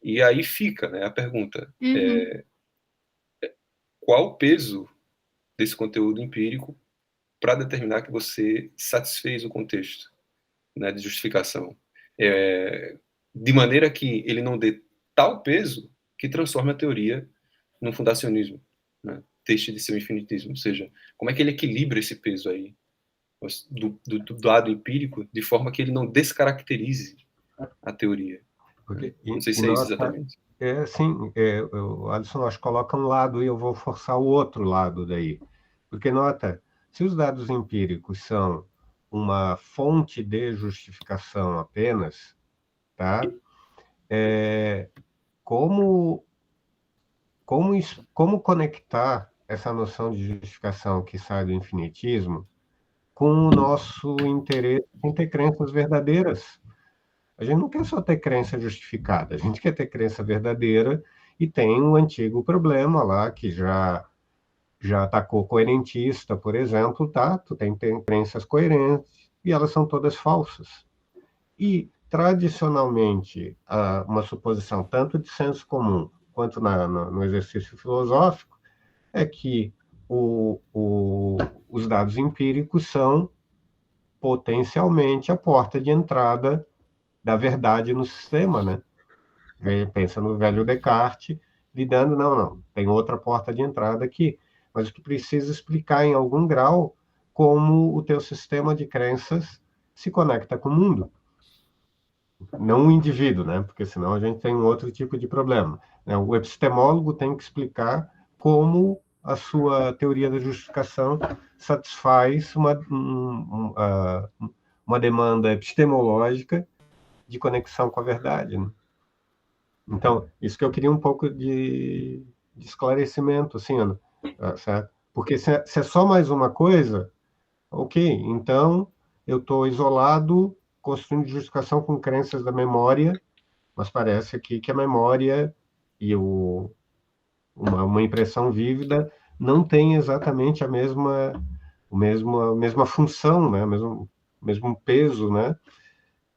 E aí fica, né, a pergunta, qual o peso desse conteúdo empírico para determinar que você satisfez o contexto, né, de justificação, de maneira que ele não dê tal peso que transforme a teoria num fundacionismo, né, deixe de ser um infinitismo. Ou seja, como é que ele equilibra esse peso aí do dado empírico de forma que ele não descaracterize a teoria? Porque, Não sei se é isso exatamente. Sim, o Alisson, acho que coloca um lado e eu vou forçar o outro lado daí. Porque, nota, se os dados empíricos são uma fonte de justificação apenas, tá? Como conectar essa noção de justificação que sai do infinitismo com o nosso interesse em ter crenças verdadeiras? A gente não quer só ter crença justificada, a gente quer ter crença verdadeira e tem um antigo problema lá que já atacou coerentista, por exemplo, tá? Tu tem crenças coerentes e elas são todas falsas. E, tradicionalmente, uma suposição tanto de senso comum quanto no exercício filosófico é que os dados empíricos são potencialmente a porta de entrada da verdade no sistema, né? Pensa no velho Descartes, lidando, não, tem outra porta de entrada aqui, mas tu precisa explicar em algum grau como o teu sistema de crenças se conecta com o mundo. Não o indivíduo, né? Porque senão a gente tem um outro tipo de problema. O epistemólogo tem que explicar como a sua teoria da justificação satisfaz uma demanda epistemológica de conexão com a verdade, né? Então, isso que eu queria um pouco de esclarecimento, assim, Ana, certo? Porque se é só mais uma coisa, ok, então eu estou isolado, construindo justificação com crenças da memória, mas parece aqui que a memória e uma impressão vívida não tem exatamente a mesma função, né? O mesmo peso, né?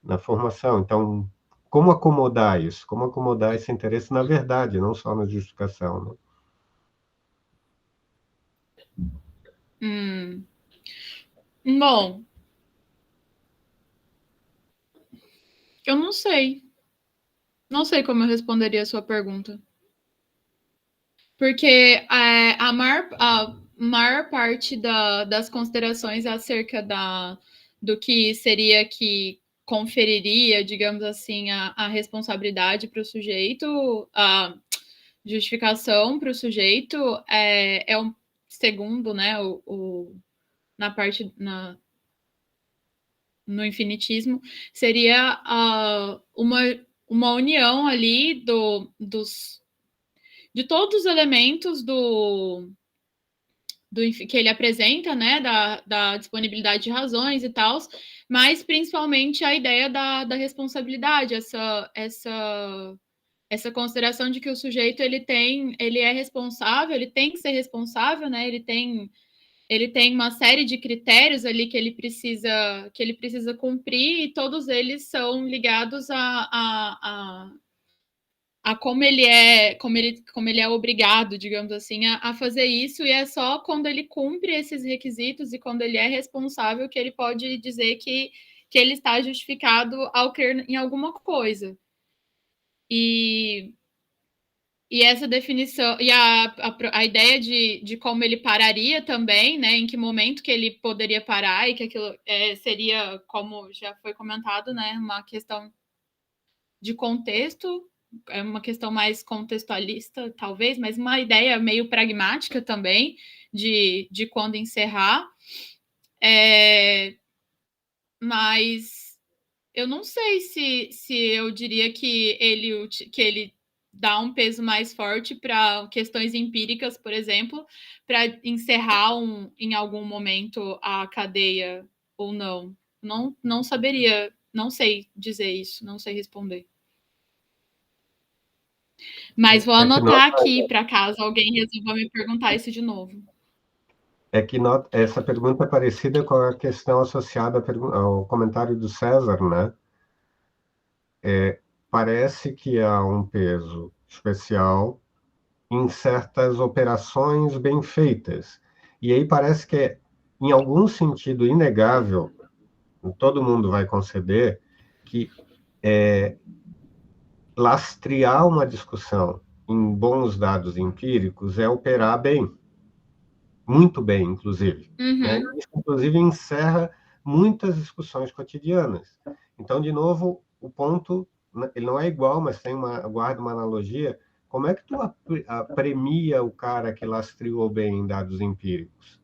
Na formação. Então, como acomodar isso? Como acomodar esse interesse na verdade, não só na justificação, né? Bom, eu não sei. Não sei como eu responderia a sua pergunta. Porque a maior parte das considerações acerca do que seria que conferiria, digamos assim, a responsabilidade para o sujeito, a justificação para o sujeito é um segundo, né, na parte no infinitismo, seria uma união ali de todos os elementos que ele apresenta, né, da disponibilidade de razões e tal, mas principalmente a ideia da responsabilidade, essa consideração de que o sujeito ele é responsável, ele tem que ser responsável, né, ele tem uma série de critérios ali que ele precisa cumprir e todos eles são ligados a como ele é obrigado, digamos assim, a fazer isso, e é só quando ele cumpre esses requisitos e quando ele é responsável que ele pode dizer que ele está justificado ao crer em alguma coisa. E essa definição, e a ideia de como ele pararia também, né, em que momento que ele poderia parar, e que aquilo seria, como já foi comentado, né, uma questão de contexto, é uma questão mais contextualista, talvez, mas uma ideia meio pragmática também de quando encerrar. Mas eu não sei se eu diria que ele dá um peso mais forte para questões empíricas, por exemplo, para encerrar em algum momento a cadeia ou não. Não saberia, não sei dizer isso, não sei responder. Mas vou anotar aqui para caso alguém resolva me perguntar isso de novo. Essa pergunta é parecida com a questão associada ao comentário do César, né? Parece que há um peso especial em certas operações bem feitas. E aí parece que é, em algum sentido, inegável, todo mundo vai conceder, que lastrear uma discussão em bons dados empíricos é operar bem, muito bem, inclusive. Né? Isso, inclusive, encerra muitas discussões cotidianas. Então, de novo, o ponto, ele não é igual, mas guarda uma analogia. Como é que tu premia o cara que lastreou bem em dados empíricos?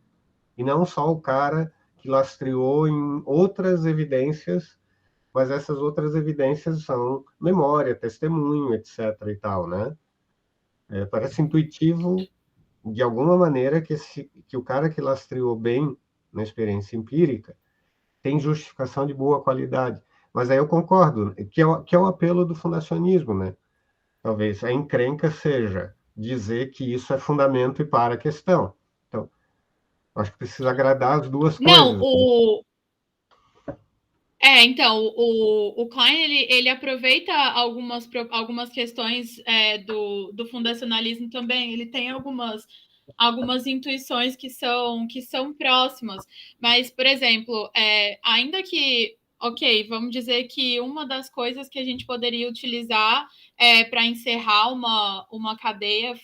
E não só o cara que lastreou em outras evidências, mas essas outras evidências são memória, testemunho, etc. e tal, né? Parece intuitivo, de alguma maneira, que o cara que lastreou bem na experiência empírica tem justificação de boa qualidade. Mas aí eu concordo, que é o apelo do fundacionismo, né? Talvez a encrenca seja dizer que isso é fundamento e para a questão. Então, acho que precisa agradar as duas Não, coisas. Então, o Klein, ele aproveita algumas questões do fundacionalismo também, ele tem algumas intuições que são próximas, mas, por exemplo, ainda que, ok, vamos dizer que uma das coisas que a gente poderia utilizar para encerrar uma cadeia,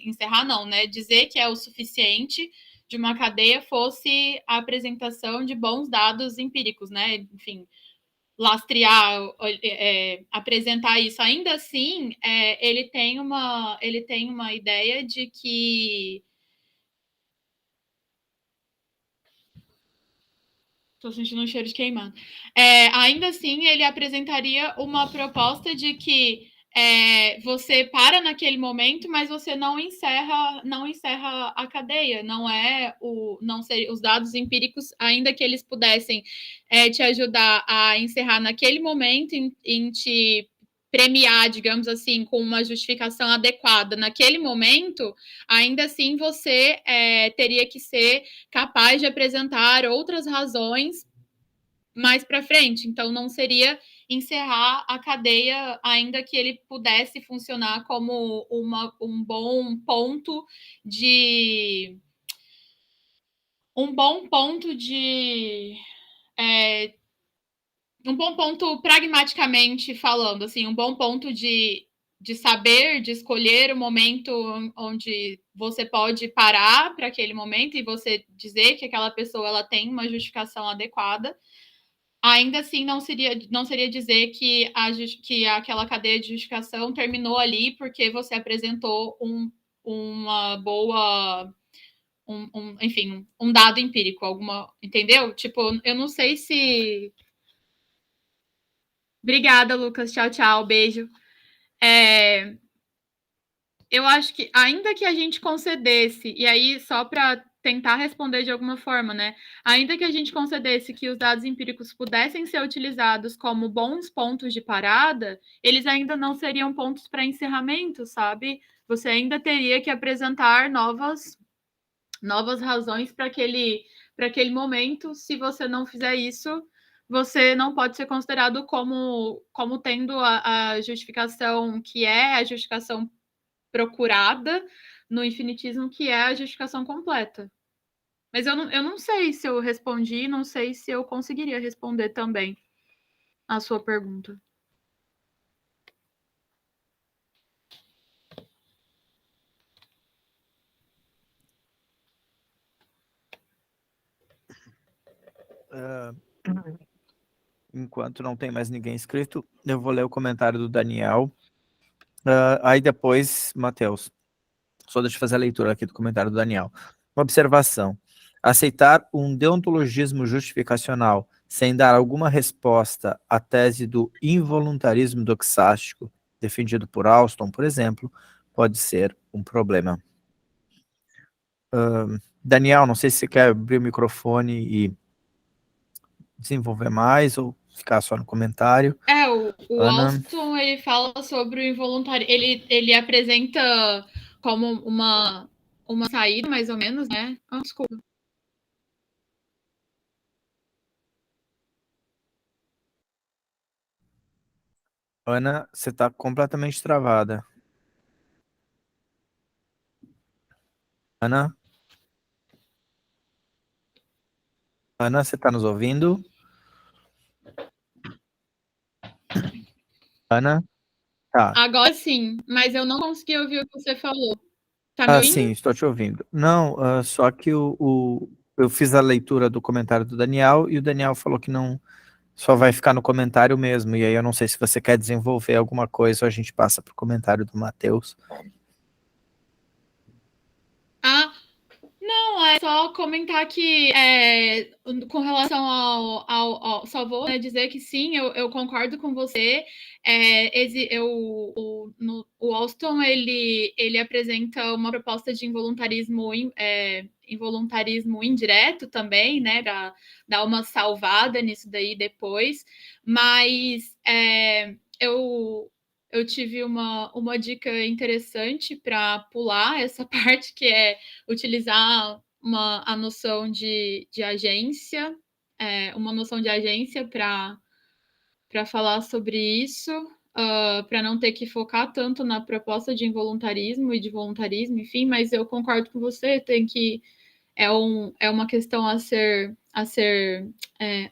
encerrar não, né, dizer que é o suficiente de uma cadeia fosse a apresentação de bons dados empíricos, né? Enfim, lastrear, apresentar isso. Ainda assim, ele tem uma ideia de que... Estou sentindo um cheiro de queimado. Ainda assim, ele apresentaria uma proposta de que você para naquele momento, mas você não encerra a cadeia. Não ser os dados empíricos, ainda que eles pudessem te ajudar a encerrar naquele momento, em te premiar, digamos assim, com uma justificação adequada naquele momento, ainda assim você teria que ser capaz de apresentar outras razões mais para frente. Então, não seria encerrar a cadeia, ainda que ele pudesse funcionar como um bom ponto de... Um bom ponto de... um bom ponto pragmaticamente falando, assim, um bom ponto de saber, de escolher o momento onde você pode parar para aquele momento e você dizer que aquela pessoa ela tem uma justificação adequada. Ainda assim, não seria dizer que aquela cadeia de justificação terminou ali porque você apresentou uma boa... enfim, um dado empírico, entendeu? Tipo, eu não sei se... Obrigada, Lucas. Tchau, tchau. Beijo. Eu acho que, ainda que a gente concedesse, e aí só para tentar responder de alguma forma, né? Ainda que a gente concedesse que os dados empíricos pudessem ser utilizados como bons pontos de parada, eles ainda não seriam pontos para encerramento, sabe? Você ainda teria que apresentar novas razões para aquele momento. Se você não fizer isso, você não pode ser considerado como tendo a justificação que é a justificação procurada no infinitismo, que é a justificação completa. Mas eu não sei se eu respondi, não sei se eu conseguiria responder também a sua pergunta. Enquanto não tem mais ninguém inscrito, eu vou ler o comentário do Daniel. Aí depois, Matheus, só deixa eu fazer a leitura aqui do comentário do Daniel. Uma observação. Aceitar um deontologismo justificacional sem dar alguma resposta à tese do involuntarismo doxástico, defendido por Alston, por exemplo, pode ser um problema. Daniel, não sei se você quer abrir o microfone e desenvolver mais ou ficar só no comentário. O Alston, ele fala sobre o involuntário, ele apresenta como uma saída, mais ou menos, né? Desculpa. Ana, você está completamente travada. Ana? Ana, você está nos ouvindo? Ana? Tá. Agora sim, mas eu não consegui ouvir o que você falou. Tá me ouvindo? Sim, estou te ouvindo. Não, só que eu fiz a leitura do comentário do Daniel e o Daniel falou que não, só vai ficar no comentário mesmo. E aí eu não sei se você quer desenvolver alguma coisa ou a gente passa para o comentário do Matheus. Não, é só comentar que com relação ao só vou, né, dizer que sim, eu concordo com você. O Alston ele apresenta uma proposta de involuntarismo indireto também, né, para dar uma salvada nisso daí depois, mas eu tive uma dica interessante para pular essa parte, que é utilizar a noção de agência, uma noção de agência para falar sobre isso, para não ter que focar tanto na proposta de involuntarismo e de voluntarismo, enfim, mas eu concordo com você, é uma questão a ser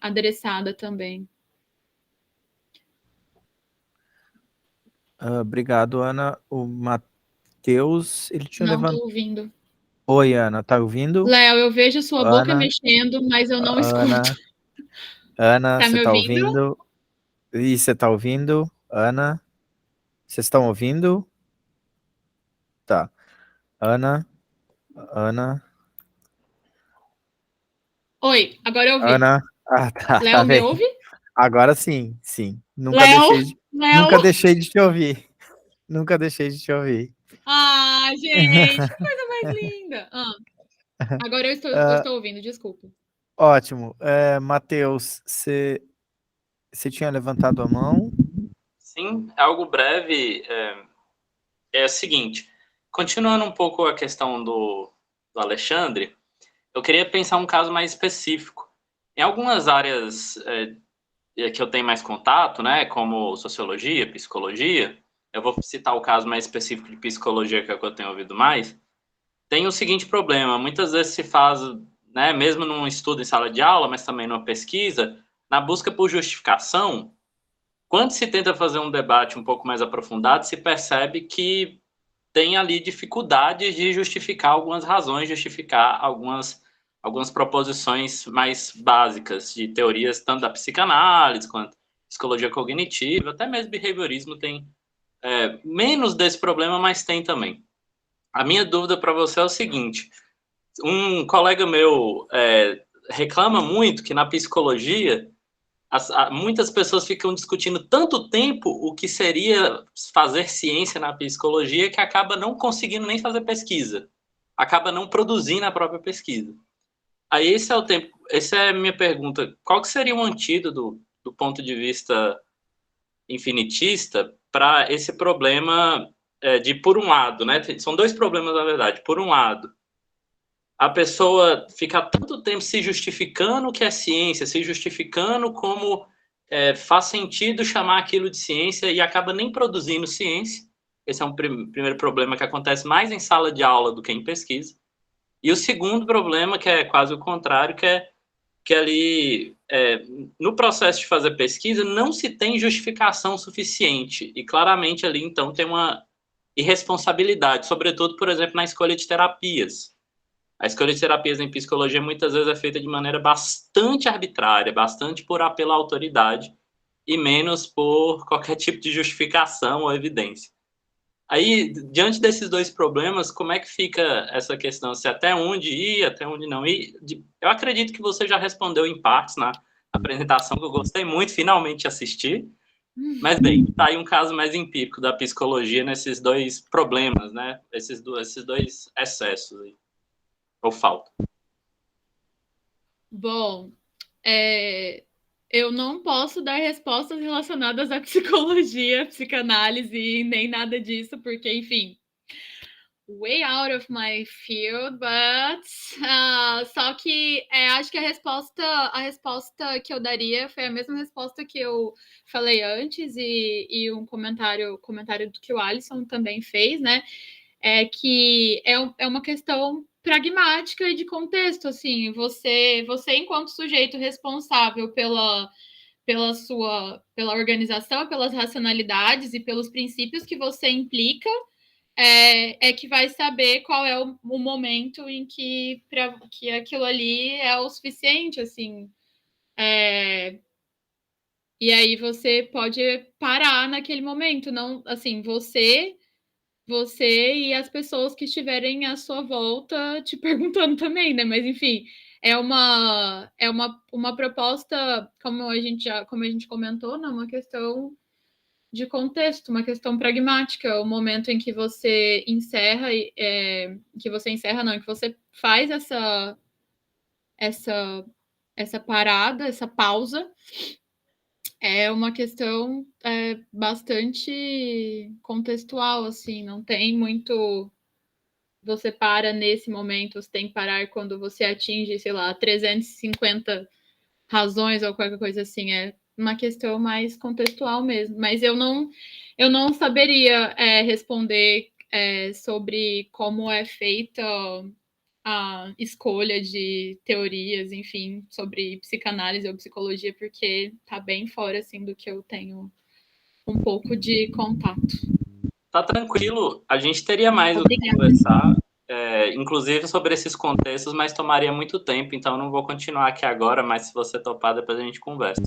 adereçada também. Obrigado, Ana. O Matheus, ele tinha levantado... Não estou ouvindo. Oi, Ana, tá ouvindo? Léo, eu vejo sua boca mexendo, mas eu não escuto. Ana, tá você tá ouvindo? ouvindo? E você tá ouvindo? Ana? Vocês estão ouvindo? Tá. Ana? Oi, agora eu ouvi. Ana? Tá. Léo, tá me bem. ouve? Agora sim. Nunca Léo. deixei de te ouvir. Nunca deixei de te ouvir. Gente, que coisa mais linda. Agora eu estou ouvindo, desculpa. Ótimo. Matheus, você tinha levantado a mão? Sim, algo breve. É o seguinte, continuando um pouco a questão do Alexandre, eu queria pensar um caso mais específico. Em algumas áreas que eu tenho mais contato, né, como sociologia, psicologia, eu vou citar o caso mais específico de psicologia, que é o que eu tenho ouvido mais, tem o seguinte problema, muitas vezes se faz, né, mesmo num estudo em sala de aula, mas também numa pesquisa, na busca por justificação, quando se tenta fazer um debate um pouco mais aprofundado, se percebe que tem ali dificuldades de justificar algumas razões, justificar algumas proposições mais básicas de teorias tanto da psicanálise quanto psicologia cognitiva, até mesmo behaviorismo tem menos desse problema, mas tem também. A minha dúvida para você é o seguinte, um colega meu reclama muito que na psicologia muitas pessoas ficam discutindo tanto tempo o que seria fazer ciência na psicologia que acaba não conseguindo nem fazer pesquisa, acaba não produzindo a própria pesquisa. Aí essa é a minha pergunta, qual que seria um antídoto do ponto de vista infinitista para esse problema de, por um lado, né, são dois problemas na verdade, por um lado, a pessoa fica tanto tempo se justificando que é ciência, se justificando como faz sentido chamar aquilo de ciência e acaba nem produzindo ciência. Esse é um primeiro problema que acontece mais em sala de aula do que em pesquisa. E o segundo problema, que é quase o contrário, que ali, no processo de fazer pesquisa, não se tem justificação suficiente. E claramente ali, então, tem uma irresponsabilidade, sobretudo, por exemplo, na escolha de terapias. A escolha de terapias em psicologia muitas vezes é feita de maneira bastante arbitrária, bastante por apelo à autoridade, e menos por qualquer tipo de justificação ou evidência. Aí, diante desses dois problemas, como é que fica essa questão? Se até onde ir, até onde não ir? Eu acredito que você já respondeu em partes na apresentação, que eu gostei muito, finalmente assisti. Mas, bem, tá aí um caso mais empírico da psicologia nesses dois problemas, né? Esses dois excessos aí. Ou falta. Bom, eu não posso dar respostas relacionadas à psicologia, psicanálise, nem nada disso, porque, enfim, way out of my field, but só que acho que a resposta que eu daria foi a mesma resposta que eu falei antes e um comentário do que o Alisson também fez, né? É que é uma questão pragmática e de contexto, assim, você enquanto sujeito responsável pela organização, pelas racionalidades e pelos princípios que você implica, que vai saber qual é o momento em que aquilo ali é o suficiente, assim. E aí você pode parar naquele momento, não, assim, você e as pessoas que estiverem à sua volta te perguntando também, né? Mas enfim, é uma proposta, como a gente comentou, né? Uma questão de contexto, uma questão pragmática, o momento em que você encerra, que você faz essa parada, essa pausa, é uma questão bastante contextual, assim, não tem muito. Você para nesse momento, você tem que parar quando você atinge, sei lá, 350 razões ou qualquer coisa assim. É uma questão mais contextual mesmo. Mas eu não saberia responder sobre como é feita a escolha de teorias, enfim, sobre psicanálise ou psicologia, porque tá bem fora, assim, do que eu tenho um pouco de contato. Tá tranquilo, a gente teria mais o que conversar, inclusive sobre esses contextos, mas tomaria muito tempo, então não vou continuar aqui agora, mas se você topar, depois a gente conversa.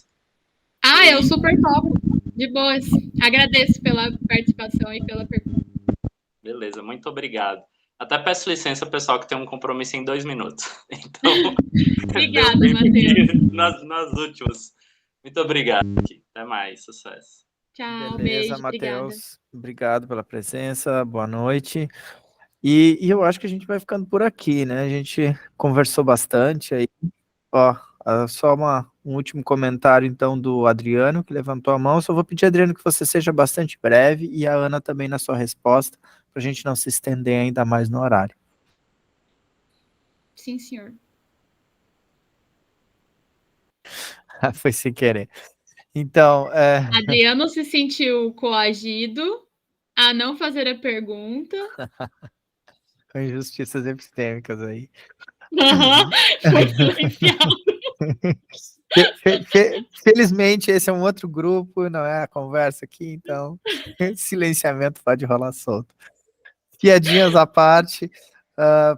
Eu super topo, de boas. Agradeço pela participação e pela pergunta. Beleza, muito obrigado. Até peço licença, pessoal, que tem um compromisso em 2 minutos. Então, obrigada, Matheus. Nas últimas. Muito obrigado. Até mais, sucesso. Tchau, Beleza, beijo, Matheus. Obrigado pela presença, boa noite. E eu acho que a gente vai ficando por aqui, né? A gente conversou bastante aí. Ó, só um último comentário, então, do Adriano, que levantou a mão. Só vou pedir, Adriano, que você seja bastante breve e a Ana também na sua resposta, para a gente não se estender ainda mais no horário. Sim, senhor. Foi sem querer. Então, Adriano se sentiu coagido a não fazer a pergunta. Injustiças epistêmicas aí. Foi silenciado. Felizmente, esse é um outro grupo, não é a conversa aqui, então silenciamento pode rolar solto. Piadinhas à parte,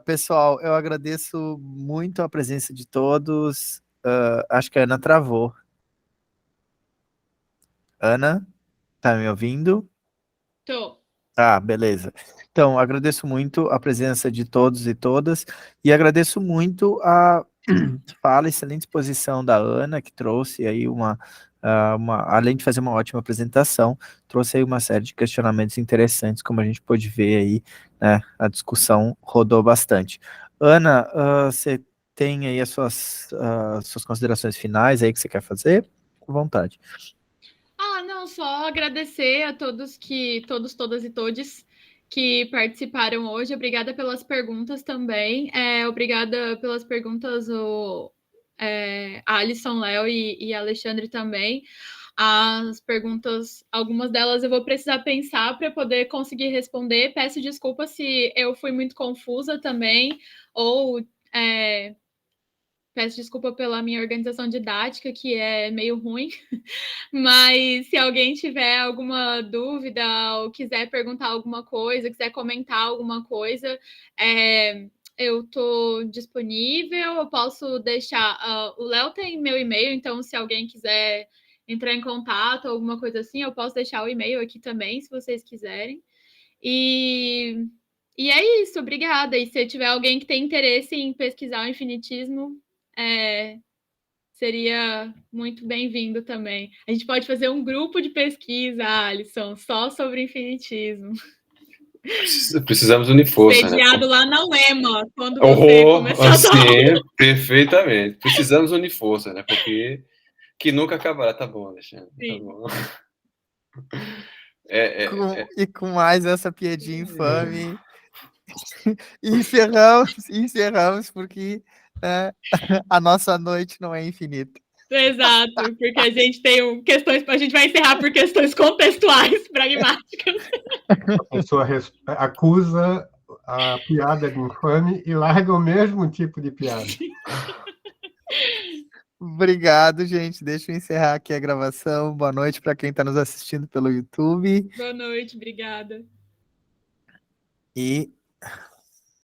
pessoal, eu agradeço muito a presença de todos. Acho que a Ana travou. Ana, tá me ouvindo? Tô. Beleza. Então, agradeço muito a presença de todos e todas, e agradeço muito a fala, excelente exposição da Ana, que trouxe aí além de fazer uma ótima apresentação, trouxe aí uma série de questionamentos interessantes, como a gente pôde ver aí, né, a discussão rodou bastante. Ana, você tem aí as suas considerações finais aí que você quer fazer? Com vontade. Não, só agradecer a todas e todes que participaram hoje. Obrigada pelas perguntas também. Obrigada pelas perguntas, Alisson, Léo e Alexandre também. As perguntas, algumas delas eu vou precisar pensar para poder conseguir responder. Peço desculpa se eu fui muito confusa também, ou peço desculpa pela minha organização didática, que é meio ruim. Mas se alguém tiver alguma dúvida ou quiser perguntar alguma coisa, quiser comentar alguma coisa, eu estou disponível. Eu posso deixar. O Léo tem meu e-mail, então se alguém quiser entrar em contato, alguma coisa assim, eu posso deixar o e-mail aqui também, se vocês quiserem. E é isso, obrigada. E se tiver alguém que tem interesse em pesquisar o infinitismo, seria muito bem-vindo também. A gente pode fazer um grupo de pesquisa, Alisson, só sobre infinitismo. Precisamos unir força, Sediado lá na UEMA, quando você começar a dar aula. Sim, perfeitamente. Precisamos unir força, né? Porque que nunca acabará. Tá bom, Alexandre. Tá bom. E com mais essa piadinha infame, encerramos porque a nossa noite não é infinita. Exato, porque a gente tem questões, a gente vai encerrar por questões contextuais, pragmáticas. A pessoa acusa a piada de infame e larga o mesmo tipo de piada. Obrigado, gente. Deixa eu encerrar aqui a gravação. Boa noite para quem está nos assistindo pelo YouTube. Boa noite, obrigada. E